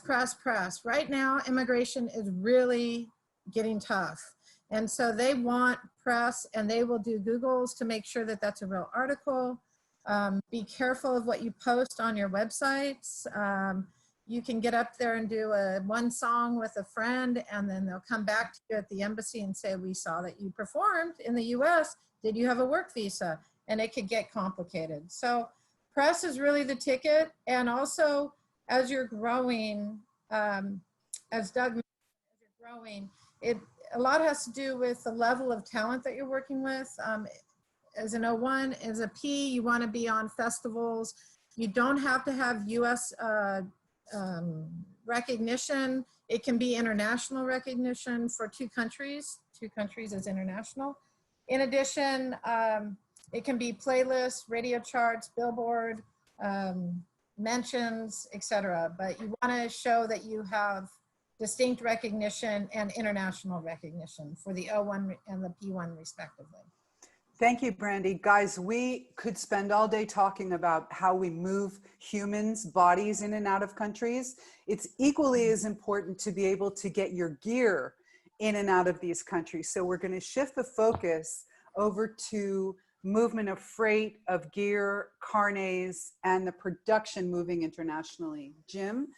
S4: Right now, immigration is really getting tough. And so they want press, and they will do Googles to make sure that that's a real article. Be careful of what you post on your websites. You can get up there and do one song with a friend, and then they'll come back to you at the embassy and say, we saw that you performed in the US. Did you have a work visa? And it could get complicated. So press is really the ticket. And also, as you're growing, as Doug mentioned, as you're growing, a lot has to do with the level of talent that you're working with. As an O1, as a P, you want to be on festivals. You don't have to have US recognition. It can be international recognition for two countries is international. In addition, it can be playlists, radio charts, Billboard, mentions, etc. But you want to show that you have distinct recognition and international recognition for the O1 and the P1 respectively.
S3: Thank you, Brandy. Guys, we could spend all day talking about how we move humans' bodies in and out of countries. It's equally as important to be able to get your gear in and out of these countries. So we're going to shift the focus over to movement of freight, of gear, carnets, and the production moving internationally. Jim,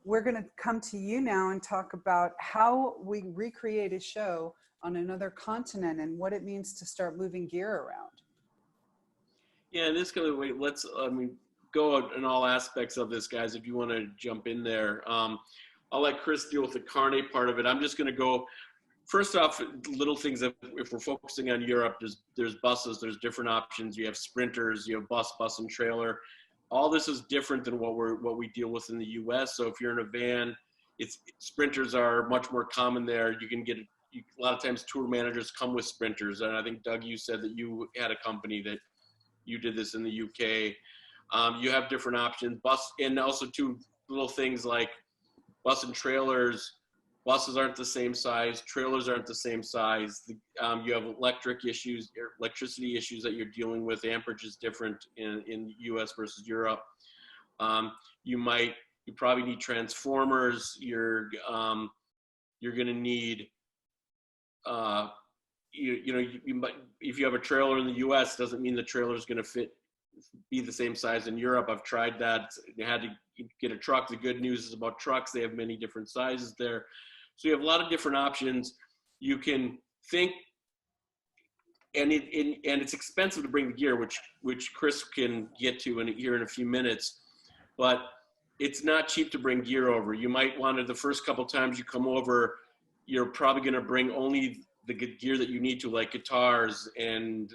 S3: we're going to come to you now and talk about how we recreate a show on another continent and what it means to start moving gear around.
S7: Yeah, in this kind of way, let's go in all aspects of this, guys, if you want to jump in there. I'll let Chris deal with the carnet part of it. I'm just going to go, first off, little things that if we're focusing on Europe, there's buses, there's different options. You have sprinters, you have bus and trailer. All this is different than what we deal with in the US. So if you're in a van, sprinters are much more common there. You can get a lot of times tour managers come with sprinters. And I think, Doug, you said that you had a company that you did this in the UK. You have different options. And also two little things like bus and trailers. Buses aren't the same size. Trailers aren't the same size. You have electricity issues that you're dealing with. Amperage is different in US versus Europe. You probably need transformers. You're going to need, if you have a trailer in the US, doesn't mean the trailer is going to be the same size in Europe. I've tried that. You had to get a truck. The good news is about trucks. They have many different sizes there. So you have a lot of different options. You can think, and it's expensive to bring the gear, which Chris can get to here in a few minutes, but it's not cheap to bring gear over. You might want to, the first couple times you come over, you're probably going to bring only the gear that you need to, like guitars and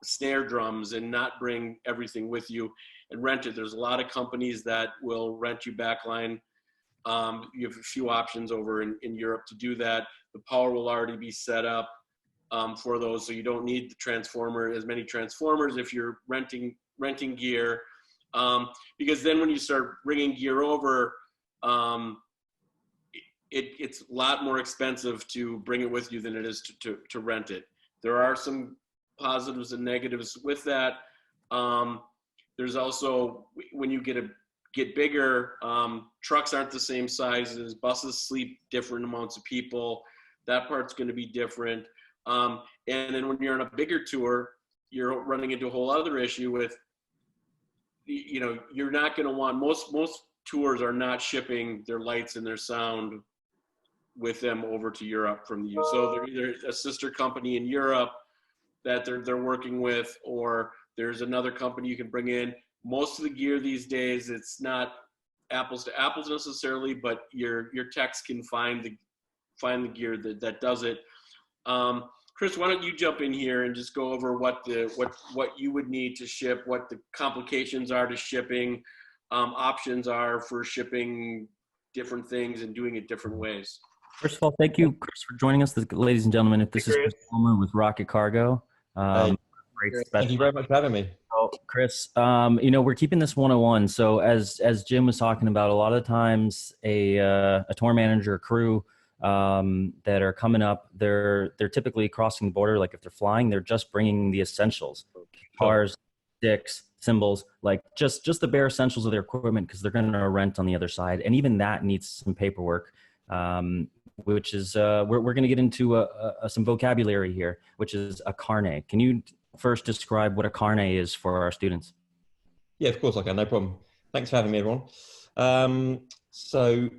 S7: snare drums, and not bring everything with you and rent it. There's a lot of companies that will rent you backline. You have a few options over in Europe to do that. The power will already be set up. for those, so you don't need as many transformers if you're renting gear, because then when you start bringing gear over, it's a lot more expensive to bring it with you than it is to rent it. There are some positives and negatives with that. There's also, when you get bigger, trucks aren't the same sizes, buses sleep different amounts of people. That part's going to be different. And then when you're on a bigger tour, you're running into a whole other issue with, you're not going to want, most tours are not shipping their lights and their sound with them over to Europe from the US. So they're either a sister company in Europe that they're working with, or there's another company you can bring in. Most of the gear these days, it's not apples to apples necessarily, but your techs can find the gear that does it. Chris, why don't you jump in here and just go over what you would need to ship, what the complications are to shipping, options are for shipping different things and doing it different ways.
S2: First of all, thank you, Chris, for joining us, ladies and gentlemen. If this is Chris Palmer with Rockit Cargo,
S9: thank you very much for having me.
S2: So, Chris, we're keeping this 101. So as Jim was talking about, a lot of the times a tour manager, a crew that are coming up, they're typically crossing the border. Like if they're flying, they're just bringing the essentials, cars, sticks, symbols, like just the bare essentials of their equipment, because they're going to rent on the other side. And even that needs some paperwork. Which is we're going to get into some vocabulary here, which is a carnet. Can you first describe what a carnet is for our students?
S9: Yeah, of course I can, no problem. Thanks for having me, everyone. So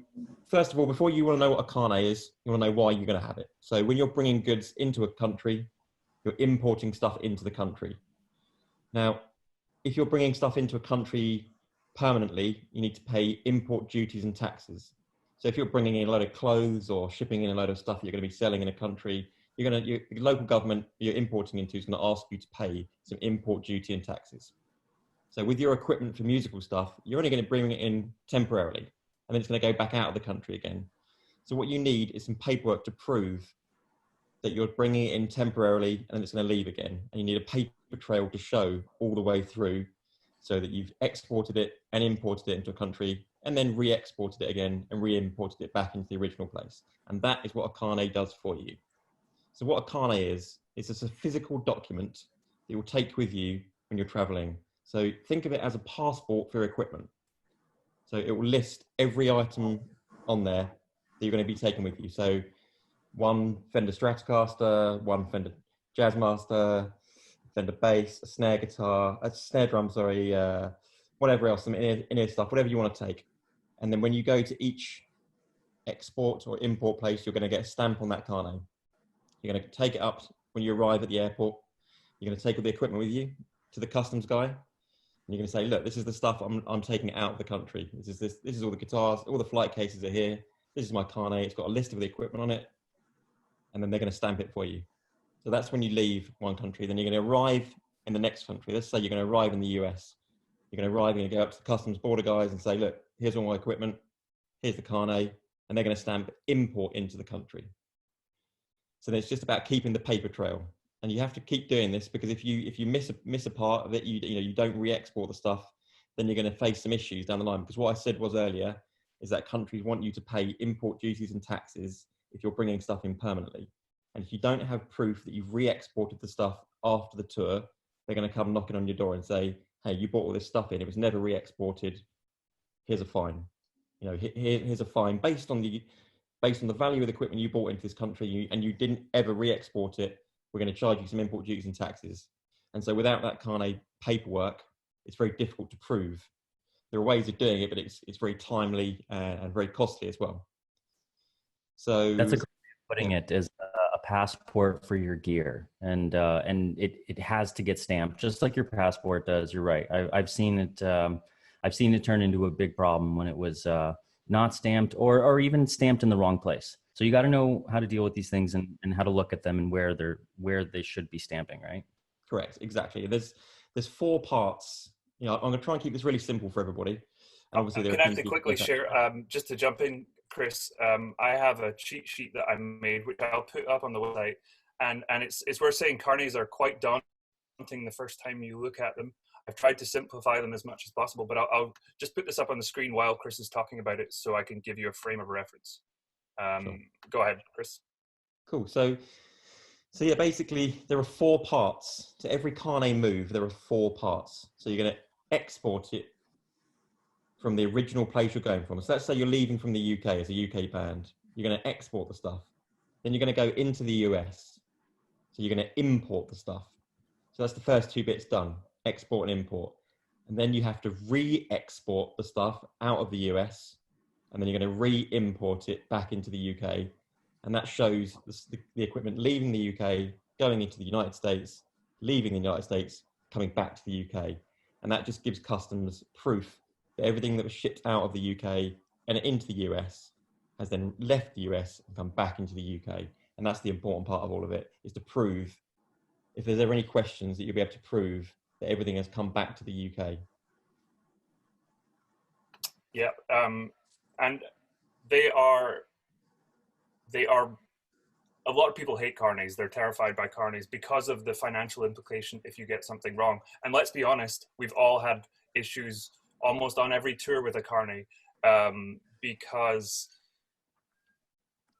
S9: first of all, before you want to know what a carnet is, you want to know why you're going to have it. So when you're bringing goods into a country, you're importing stuff into the country. Now, if you're bringing stuff into a country permanently, you need to pay import duties and taxes. So if you're bringing in a load of clothes or shipping in a load of stuff you're going to be selling in a country, the local government you're importing into is going to ask you to pay some import duty and taxes. So with your equipment for musical stuff, you're only going to bring it in temporarily, and then it's going to go back out of the country again. So what you need is some paperwork to prove that you're bringing it in temporarily and then it's going to leave again. And you need a paper trail to show all the way through, so that you've exported it and imported it into a country, and then re-exported it again and re-imported it back into the original place. And that is what a carnet does for you. So what a carnet is, it's just a physical document that you'll take with you when you're traveling. So think of it as a passport for your equipment. So it will list every item on there that you're going to be taking with you. So one Fender Stratocaster, one Fender Jazzmaster, Fender bass, a snare guitar, a snare drum, sorry, whatever else, some in-ear stuff, whatever you want to take. And then when you go to each export or import place, you're going to get a stamp on that carnet. You're going to take it up when you arrive at the airport. You're going to take all the equipment with you to the customs guy. And you're going to say, look, this is the stuff I'm taking it out of the country. This is all the guitars, all the flight cases are here. This is my carnet. It's got a list of the equipment on it. And then they're going to stamp it for you. So that's when you leave one country. Then you're going to arrive in the next country. Let's say you're going to arrive in the US. You're going to arrive, you're going to go up to the customs border guys and say, look, here's all my equipment, here's the carnet, and they're going to stamp import into the country. So it's just about keeping the paper trail. And you have to keep doing this, because if you miss a part of it, you don't re-export the stuff, then you're going to face some issues down the line. Because what I said was earlier is that countries want you to pay import duties and taxes if you're bringing stuff in permanently. And if you don't have proof that you've re-exported the stuff after the tour, they're going to come knocking on your door and say, hey, you bought all this stuff in, it was never re-exported, here's a fine. Here's a fine based on the value of the equipment you bought into this country, and you didn't ever re-export it, we're going to charge you some import duties and taxes. And so without that kind of paperwork, it's very difficult to prove. There are ways of doing it, but it's very timely and very costly as well. So
S2: that's a great way of putting it, is a passport for your gear, and it has to get stamped just like your passport does. You're right. I've seen it turn into a big problem when it was not stamped or even stamped in the wrong place. So you got to know how to deal with these things and how to look at them and where they should be stamping, right?
S9: Correct. Exactly. There's 4 parts. I'm going to try and keep this really simple for everybody. And obviously,
S5: can I actually quickly share, just to jump in, Chris, I have a cheat sheet that I made, which I'll put up on the website, and it's worth saying carnets are quite daunting the first time you look at them. I've tried to simplify them as much as possible, but I'll just put this up on the screen while Chris is talking about it so I can give you a frame of reference.
S9: Sure.
S5: Go ahead, Chris.
S9: Cool. So yeah, basically there are 4 parts to every carnet move. There are 4 parts. So you're going to export it from the original place you're going from. So let's say you're leaving from the UK as a UK band. You're going to export the stuff. Then you're going to go into the US. So you're going to import the stuff. So that's the first 2 bits done, export and import. And then you have to re-export the stuff out of the US. And then you're going to re-import it back into the UK. And that shows the equipment leaving the UK, going into the United States, leaving the United States, coming back to the UK. And that just gives customers proof that everything that was shipped out of the UK and into the US has then left the US and come back into the UK. And that's the important part of all of it, is to prove, if there's ever any questions, that you'll be able to prove that everything has come back to the UK.
S5: Yeah, and they are, a lot of people hate carnets. They're terrified by carnets because of the financial implication if you get something wrong. And let's be honest, we've all had issues almost on every tour with a carnet, because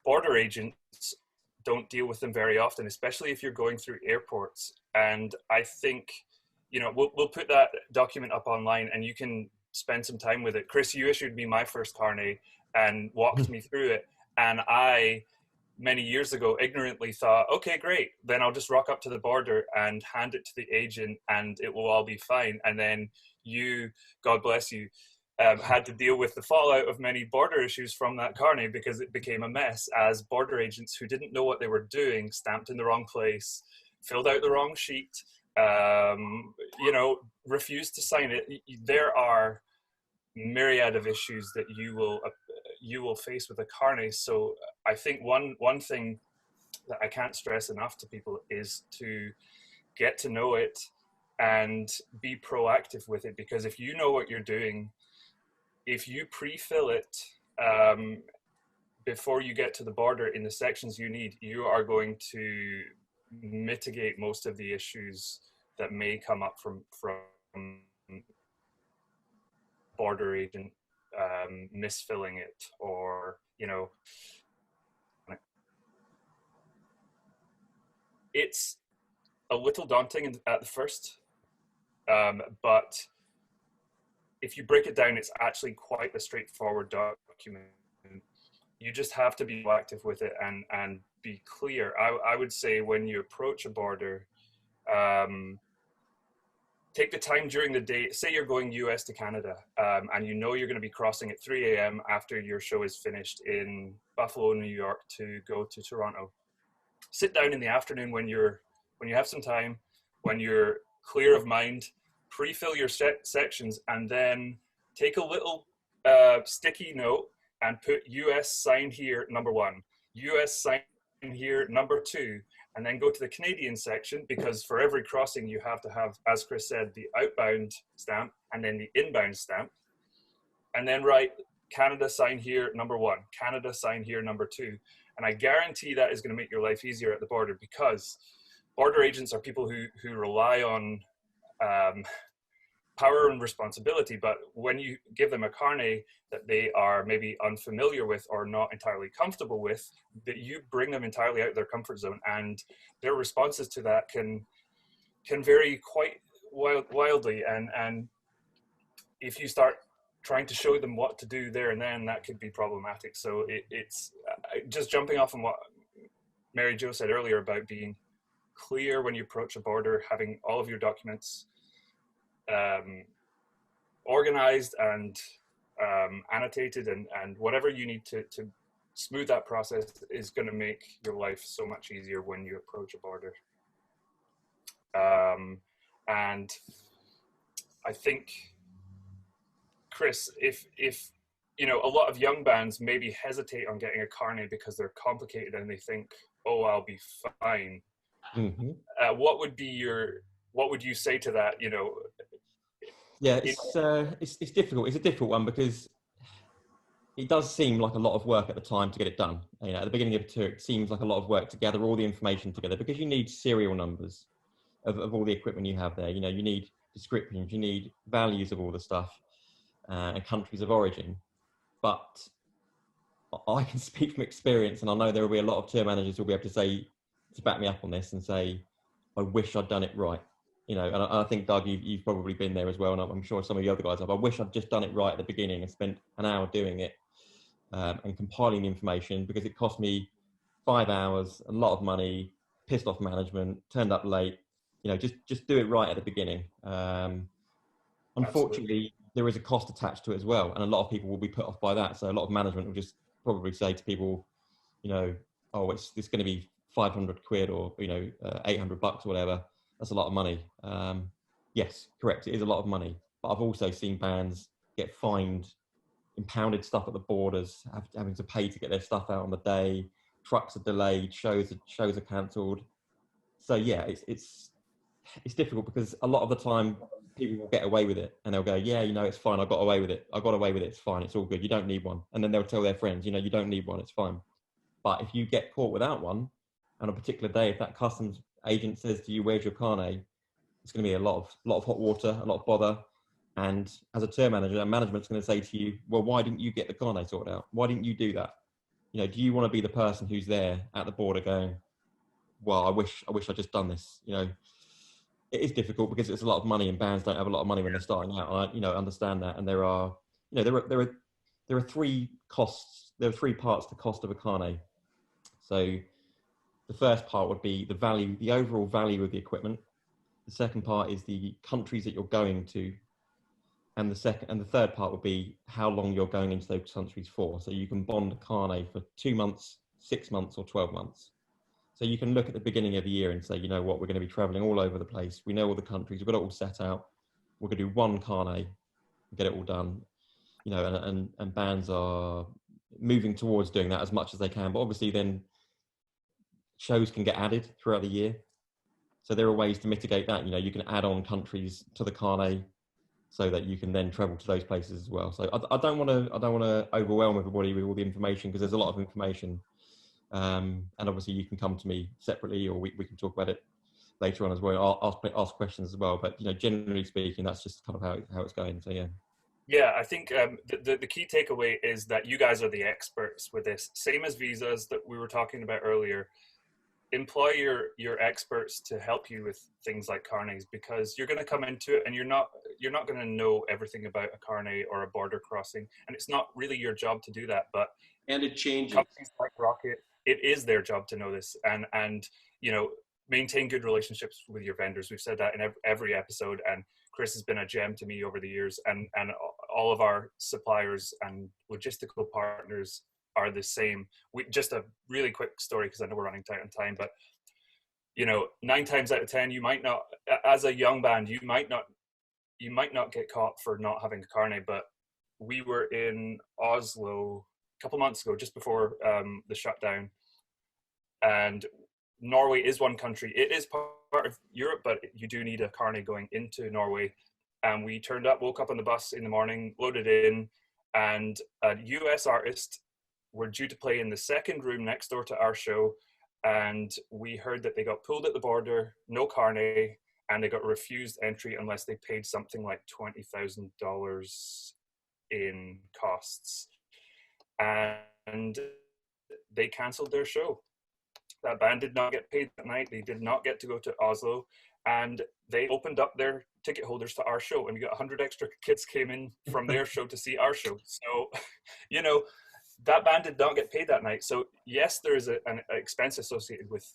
S5: border agents don't deal with them very often, especially if you're going through airports. And I think, you know, we'll put that document up online and you can spend some time with it. Chris, you issued me my first carnet and walked me through it. And I, many years ago, ignorantly thought, okay, great. Then I'll just rock up to the border and hand it to the agent and it will all be fine. And then you, God bless you, had to deal with the fallout of many border issues from that carnet because it became a mess as border agents who didn't know what they were doing stamped in the wrong place, filled out the wrong sheet, you know, refused to sign it. There are myriad of issues that you will face with a carnet. So I think one thing that I can't stress enough to people is to get to know it and be proactive with it, because if you know what you're doing, if you pre-fill it before you get to the border in the sections you need, you are going to mitigate most of the issues that may come up from border agent misfilling it, or, you know, it's a little daunting at the first, but if you break it down, it's actually quite a straightforward document. You just have to be proactive with it and be clear. I would say when you approach a border, take the time during the day. Say you're going US to Canada, and you know you're going to be crossing at 3 a.m. after your show is finished in Buffalo, New York, to go to Toronto. Sit down in the afternoon when you have some time, when you're clear of mind, pre-fill your sections, and then take a little sticky note and put US sign here #1, US sign here #2, and then go to the Canadian section, because for every crossing you have to have, as Chris said, the outbound stamp and then the inbound stamp, and then write Canada sign here #1, Canada sign here #2. And I guarantee that is going to make your life easier at the border, because border agents are people who rely on power and responsibility, but when you give them a carnet that they are maybe unfamiliar with or not entirely comfortable with, that you bring them entirely out of their comfort zone, and their responses to that can vary quite wildly. And if you start trying to show them what to do there and then, that could be problematic. So it's just jumping off on what Mary Jo said earlier about being clear when you approach a border, having all of your documents organized and annotated, and whatever you need to smooth that process is going to make your life so much easier when you approach a border. And I think, Chris, if you know, a lot of young bands maybe hesitate on getting a carnet because they're complicated and they think, oh, I'll be fine.
S9: Mm-hmm.
S5: What would you say to that? You know,
S9: yeah, it's difficult. It's a difficult one, because it does seem like a lot of work at the time to get it done. You know, at the beginning of a tour, it seems like a lot of work to gather all the information together, because you need serial numbers of all the equipment you have there. You know, you need descriptions, you need values of all the stuff, and countries of origin. But I can speak from experience, and I know there will be a lot of tour managers who will be able to say, to back me up on this and say, I wish I'd done it right. You know, and I think, Doug, you've probably been there as well, and I'm sure some of the other guys have. I wish I'd just done it right at the beginning and spent an hour doing it, and compiling the information, because it cost me 5 hours, a lot of money, pissed off management, turned up late. You know, just do it right at the beginning. Unfortunately, there is a cost attached to it as well, and a lot of people will be put off by that. So a lot of management will just probably say to people, you know, oh, it's going to be 500 quid or, you know, $800 or whatever. That's a lot of money. Yes, correct. It is a lot of money. But I've also seen bands get fined, impounded stuff at the borders, having to pay to get their stuff out on the day. Trucks are delayed, shows are cancelled. So yeah, it's difficult, because a lot of the time people will get away with it, and they'll go, yeah, you know, it's fine. I got away with it. It's fine. It's all good. You don't need one. And then they'll tell their friends, you know, you don't need one. It's fine. But if you get caught without one on a particular day, if that customs agent says to you, where's your carnet? It's going to be a lot of hot water, a lot of bother. And as a tour manager, management's going to say to you, well, why didn't you get the carnet sorted out? Why didn't you do that? You know, do you want to be the person who's there at the border going, well, I wish I'd just done this? You know, it is difficult because it's a lot of money, and bands don't have a lot of money when they're starting out. I, you know, understand that. And there are, you know, there are three costs. There are three parts to cost of a carnet. So the first part would be the value, the overall value of the equipment. The second part is the countries that you're going to. And the third part would be how long you're going into those countries for. So you can bond a carnet for 2 months, 6 months, or 12 months. So you can look at the beginning of the year and say, you know what, we're going to be traveling all over the place. We know all the countries, we've got it all set out. We're going to do one carnet and get it all done. You know, and bands are moving towards doing that as much as they can. But obviously then shows can get added throughout the year. So there are ways to mitigate that. You know, you can add on countries to the carnet so that you can then travel to those places as well. So I don't want to overwhelm everybody with all the information, because there's a lot of information. And obviously you can come to me separately, or we can talk about it later on as well. I'll ask questions as well. But, you know, generally speaking, that's just kind of how it's going. So, yeah.
S5: Yeah, I think the key takeaway is that you guys are the experts with this. Same as visas that we were talking about earlier. Employ your experts to help you with things like carnets, because you're going to come into it and you're not going to know everything about a carnet or a border crossing, and it's not really your job to do that. But
S7: it changes.
S5: Companies like Rockit, it is their job to know this, and you know, maintain good relationships with your vendors. We've said that in every episode, and Chris has been a gem to me over the years, and all of our suppliers and logistical partners are the same. Just a really quick story, because I know we're running tight on time, but you know, 9 times out of 10, you might not, as a young band, you might not get caught for not having a carnet. But we were in Oslo a couple months ago, just before the shutdown, and Norway is one country. It is part of Europe, but you do need a carnet going into Norway. And we turned up, woke up on the bus in the morning, loaded in, and a US artist were due to play in the second room next door to our show, and we heard that they got pulled at the border, no carnet, and they got refused entry unless they paid something like $20,000 in costs, and they cancelled their show. That band did not get paid that night. They did not get to go to Oslo, and they opened up their ticket holders to our show, and we got 100 extra kids came in from their show to see our show. So, you know, that band did not get paid that night. So yes, there is an expense associated with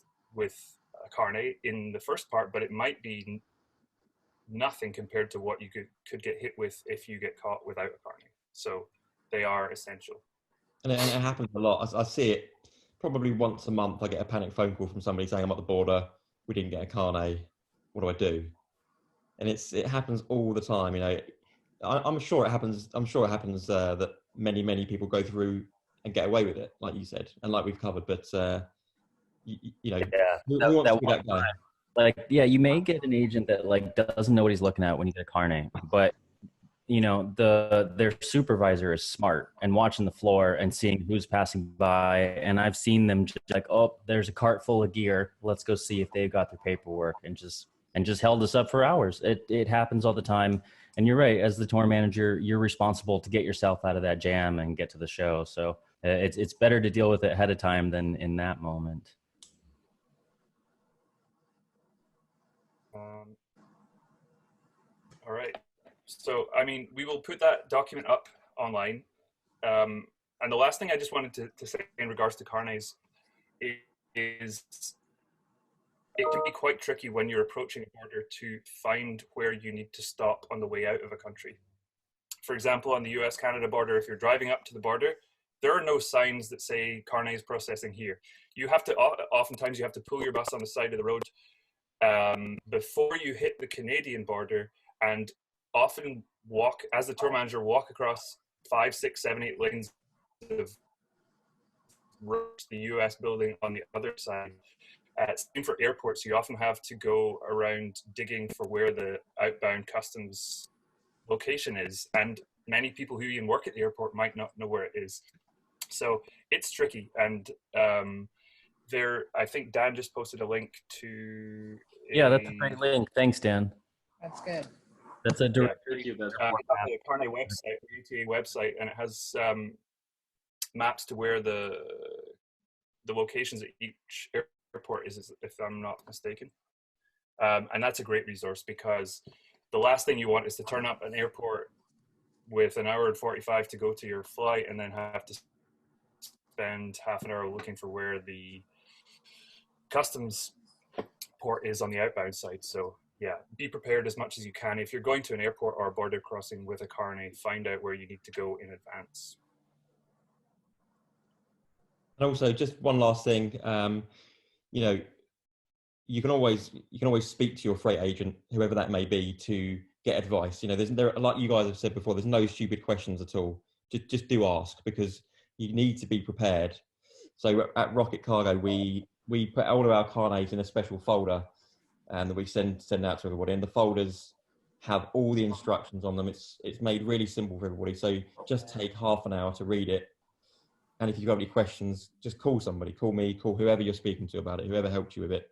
S5: a carnet in the first part, but it might be nothing compared to what you could get hit with if you get caught without a carnet. So they are essential.
S9: And it happens a lot. I see it probably once a month. I get a panic phone call from somebody saying, I'm at the border, we didn't get a carnet, what do I do? And it happens all the time. You know, I'm sure it happens. I'm sure it happens that many people go through and get away with it, like you said, and like we've covered. But you know,
S2: yeah,
S9: who wants to be that guy?
S2: Like, yeah, you may get an agent that like doesn't know what he's looking at when you get a carnet, but you know, their supervisor is smart and watching the floor and seeing who's passing by. And I've seen them just like, oh, there's a cart full of gear. Let's go see if they've got their paperwork, and just held us up for hours. It happens all the time. And you're right, as the tour manager, you're responsible to get yourself out of that jam and get to the show. So it's better to deal with it ahead of time than in that moment.
S5: All right. So, I mean, we will put that document up online. And the last thing I just wanted to say in regards to carnets is it can be quite tricky when you're approaching a border to find where you need to stop on the way out of a country. For example, on the US-Canada border, if you're driving up to the border, there are no signs that say carnets processing here. You have to, oftentimes you have to pull your bus on the side of the road before you hit the Canadian border, and often walk, as the tour manager, walk across 5, 6, 7, 8 lanes of road to the US building on the other side. Same for airports, you often have to go around digging for where the outbound customs location is, and many people who even work at the airport might not know where it is. So it's tricky, and I think Dan just posted a link to
S2: Yeah, that's a great link. Thanks, Dan.
S4: That's good.
S2: That's a direct.
S7: Thank you. That's
S5: the Carnet website, the UTA website, and it has maps to where the locations at each airport is, if I'm not mistaken. And that's a great resource, because the last thing you want is to turn up an airport with an hour and 45 to go to your flight, and then have to spend half an hour looking for where the customs port is on the outbound side. So yeah, be prepared as much as you can. If you're going to an airport or a border crossing with a carnet, find out where you need to go in advance.
S9: And also, just one last thing, you know, you can always speak to your freight agent, whoever that may be, to get advice. You know, there, like you guys have said before, there's no stupid questions at all. Just do ask, because you need to be prepared. So at Rockit Cargo, we put all of our carnets in a special folder, and that we send out to everybody. And the folders have all the instructions on them. It's made really simple for everybody. So just take half an hour to read it. And if you've got any questions, just call somebody, call me, call whoever you're speaking to about it, whoever helped you with it,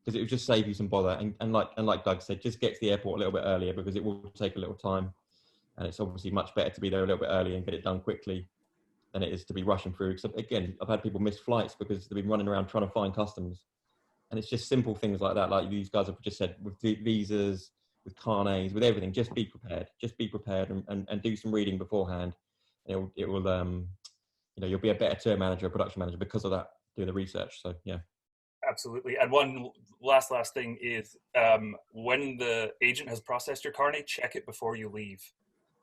S9: because it will just save you some bother. And like Doug said, just get to the airport a little bit earlier, because it will take a little time. And it's obviously much better to be there a little bit early and get it done quickly than it is to be rushing through. Because again, I've had people miss flights because they've been running around trying to find customs. And it's just simple things like that, like these guys have just said, with visas, with carnets, with everything. Just be prepared. Just be prepared, and do some reading beforehand. It will you know, you'll be a better tour manager, a production manager, because of that, doing the research. So yeah.
S5: Absolutely. And one last thing is, when the agent has processed your carnet, check it before you leave.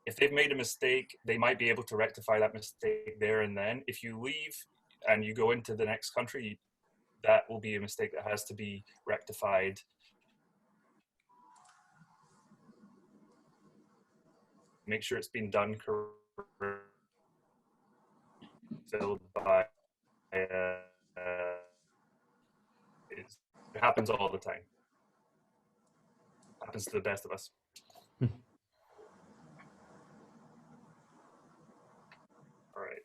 S5: If they've made a mistake, they might be able to rectify that mistake there and then. If you leave and you go into the next country, that will be a mistake that has to be rectified. Make sure it's been done correctly. Filled by it happens all the time. Happens to the best of us. All right.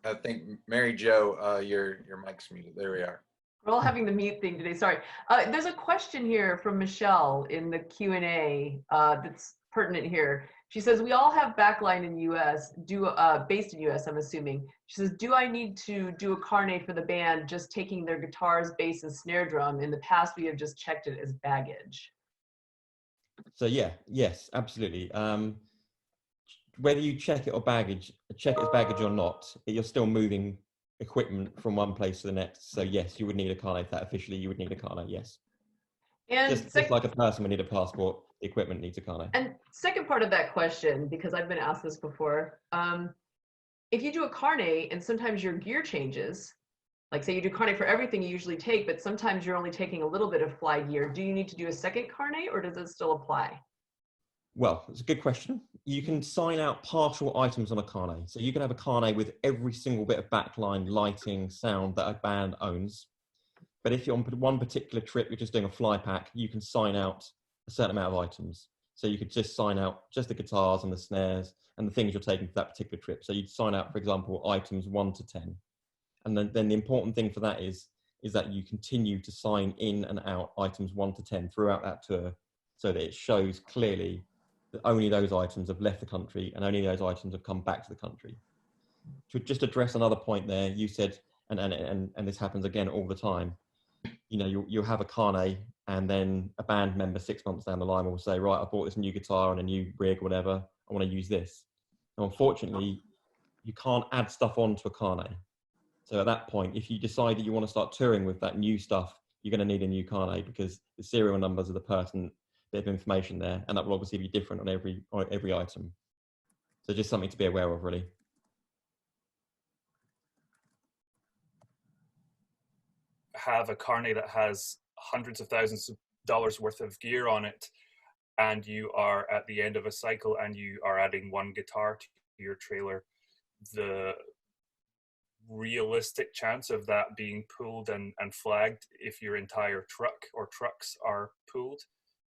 S1: I think Mary Jo, your mic's muted. There we are.
S6: We're all having the mute thing today. Sorry. There's a question here from Michelle in the Q&A that's pertinent here. She says, we all have backline in US, based in US, I'm assuming. She says, do I need to do a carnet for the band just taking their guitars, bass, and snare drum? In the past, we have just checked it as baggage.
S9: So yeah, yes, absolutely. Whether you check it as baggage or not, you're still moving equipment from one place to the next. So yes, you would need a carnet for that. Officially, you would need a carnet, yes. And just like a person would need a passport, the equipment needs a carnet.
S6: And second part of that question, because I've been asked this before, if you do a carnet and sometimes your gear changes, like say you do carnet for everything you usually take, but sometimes you're only taking a little bit of fly gear, do you need to do a second carnet, or does it still apply?
S9: Well, it's a good question. You can sign out partial items on a carnet. So you can have a carnet with every single bit of backline, lighting, sound that a band owns. But if you're on one particular trip, you're just doing a fly pack, you can sign out a certain amount of items. So you could just sign out just the guitars and the snares and the things you're taking for that particular trip. So you'd sign out, for example, items 1 to 10. And then the important thing for that is that you continue to sign in and out items 1 to 10 throughout that tour, so that it shows clearly that only those items have left the country and only those items have come back to the country. To just address another point there, you said, and this happens again all the time, you know, you'll have a carnet and then a band member 6 months down the line will say, right, I bought this new guitar and a new rig or whatever, I want to use this. Now, unfortunately, you can't add stuff onto a carnet. So at that point, if you decide that you want to start touring with that new stuff, you're going to need a new carnet, because the serial numbers of the person, bit of information there, and that will obviously be different on every item. So just something to be aware of, really.
S5: Have a carnet that has hundreds of thousands of dollars worth of gear on it, and you are at the end of a cycle and you are adding one guitar to your trailer, the realistic chance of that being pulled and flagged if your entire truck or trucks are pulled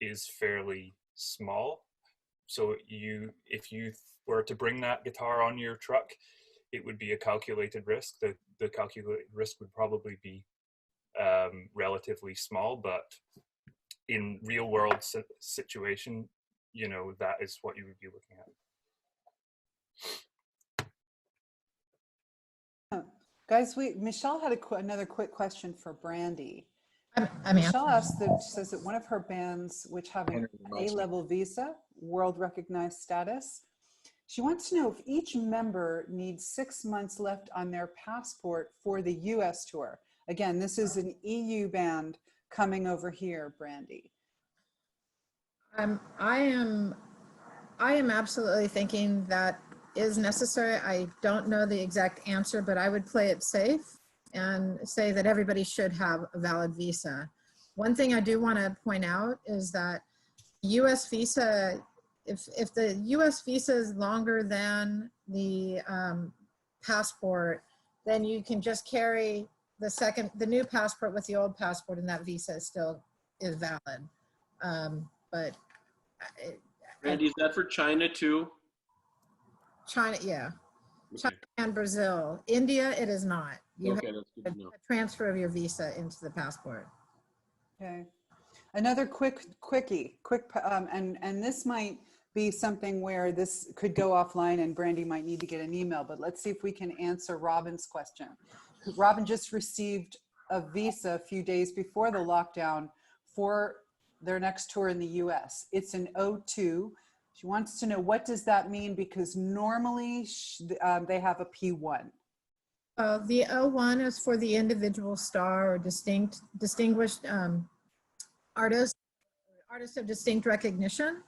S5: is fairly small. So if you were to bring that guitar on your truck, it would be a calculated risk. The calculated risk would probably be relatively small, but in real world situation, you know, that is what you would be looking at.
S3: Guys, Michelle had another quick question for Brandy. Michelle says that one of her bands, which have an A-level visa, world recognized status, she wants to know if each member needs 6 months left on their passport for the US tour. Again, this is an EU band coming over here, Brandy.
S4: I am absolutely thinking that is necessary. I don't know the exact answer, but I would play it safe and say that everybody should have a valid visa. One thing I do want to point out is that US visa, if the US visa is longer than the passport, then you can just carry the new passport with the old passport, and that visa still is valid.
S7: Randy, is that for China too?
S4: China, yeah.
S7: Okay.
S4: China and Brazil. India, it is not. You
S7: Okay,
S4: have
S7: that's good to know.
S4: a transfer of your visa into the passport.
S3: Okay. Another quickie, and this might be something where this could go offline and Brandy might need to get an email, but let's see if we can answer Robin's question. Robin just received a visa a few days before the lockdown for their next tour in the US. It's an O2. She wants to know, what does that mean? Because normally they have a P1.
S4: The O1 is for the individual star or distinguished artist of distinct recognition.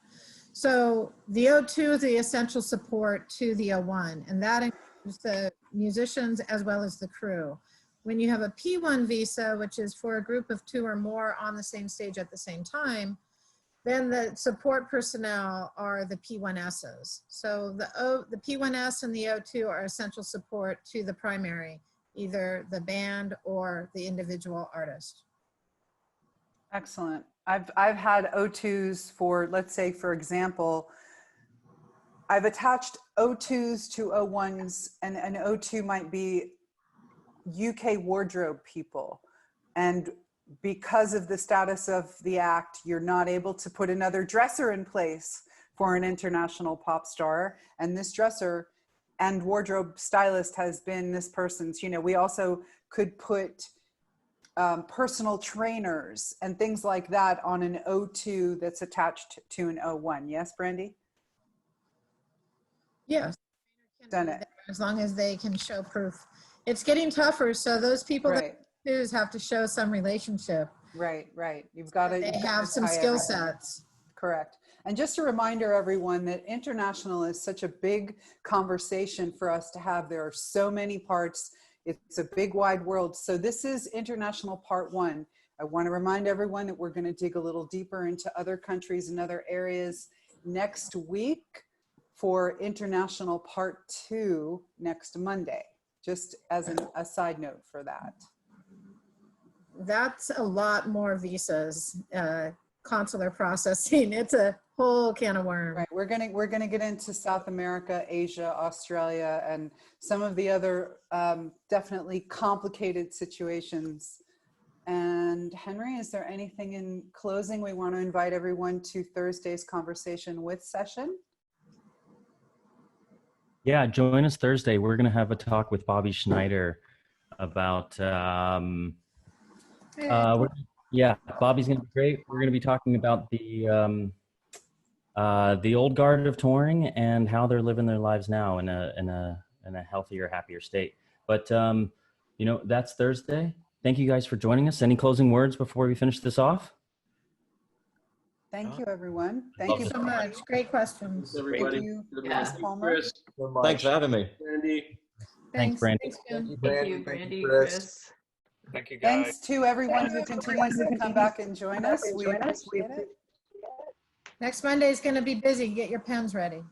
S4: So the O2 is the essential support to the O1, and that includes the musicians as well as the crew. When you have a P1 visa, which is for a group of 2 or more on the same stage at the same time, then the support personnel are the P1Ss. So the P1S and the O2 are essential support to the primary, either the band or the individual artist.
S3: Excellent. I've had O2s for, let's say, for example, I've attached O2s to O1s, and an O2 might be UK wardrobe people. And because of the status of the act, you're not able to put another dresser in place for an international pop star. And this dresser and wardrobe stylist has been this person's, you know, we also could put personal trainers and things like that on an O2 that's attached to an O1. Yes, Brandy?
S4: Yes.
S3: Done it.
S4: As long as they can show proof. It's getting tougher, so those people
S3: Right.
S4: that choose have to show some relationship.
S3: Right. You've got to.
S4: They have some skill sets.
S3: Correct. And just a reminder, everyone, that international is such a big conversation for us to have. There are so many parts. It's a big, wide world. So this is international part 1. I want to remind everyone that we're going to dig a little deeper into other countries and other areas next week for international part 2 next Monday, just as a side note for that.
S4: That's a lot more visas, consular processing. It's a whole can of worms.
S3: Right, we're gonna get into South America, Asia, Australia, and some of the other definitely complicated situations. And Henry, is there anything in closing? We want to invite everyone to Thursday's Conversation With session.
S2: Yeah, join us Thursday. We're going to have a talk with Bobby Schneider about, yeah, Bobby's going to be great. We're going to be talking about the old guard of touring and how they're living their lives now in a healthier, happier state. But, you know, that's Thursday. Thank you guys for joining us. Any closing words before we finish this off?
S3: Thank you, everyone. Thank you
S4: so much. Great questions.
S7: Thanks, everybody.
S3: Thank you,
S6: Yeah.
S3: Ms. Palmer.
S7: Chris,
S9: Thanks for having me.
S7: Randy.
S2: Thanks, Brandy.
S4: Thanks, Jim.
S6: Thank you, Brandy, Chris.
S5: Thank you, guys.
S3: Thanks to everyone who continues to come back and join us. We appreciate it.
S4: Next Monday is going to be busy. Get your pens ready.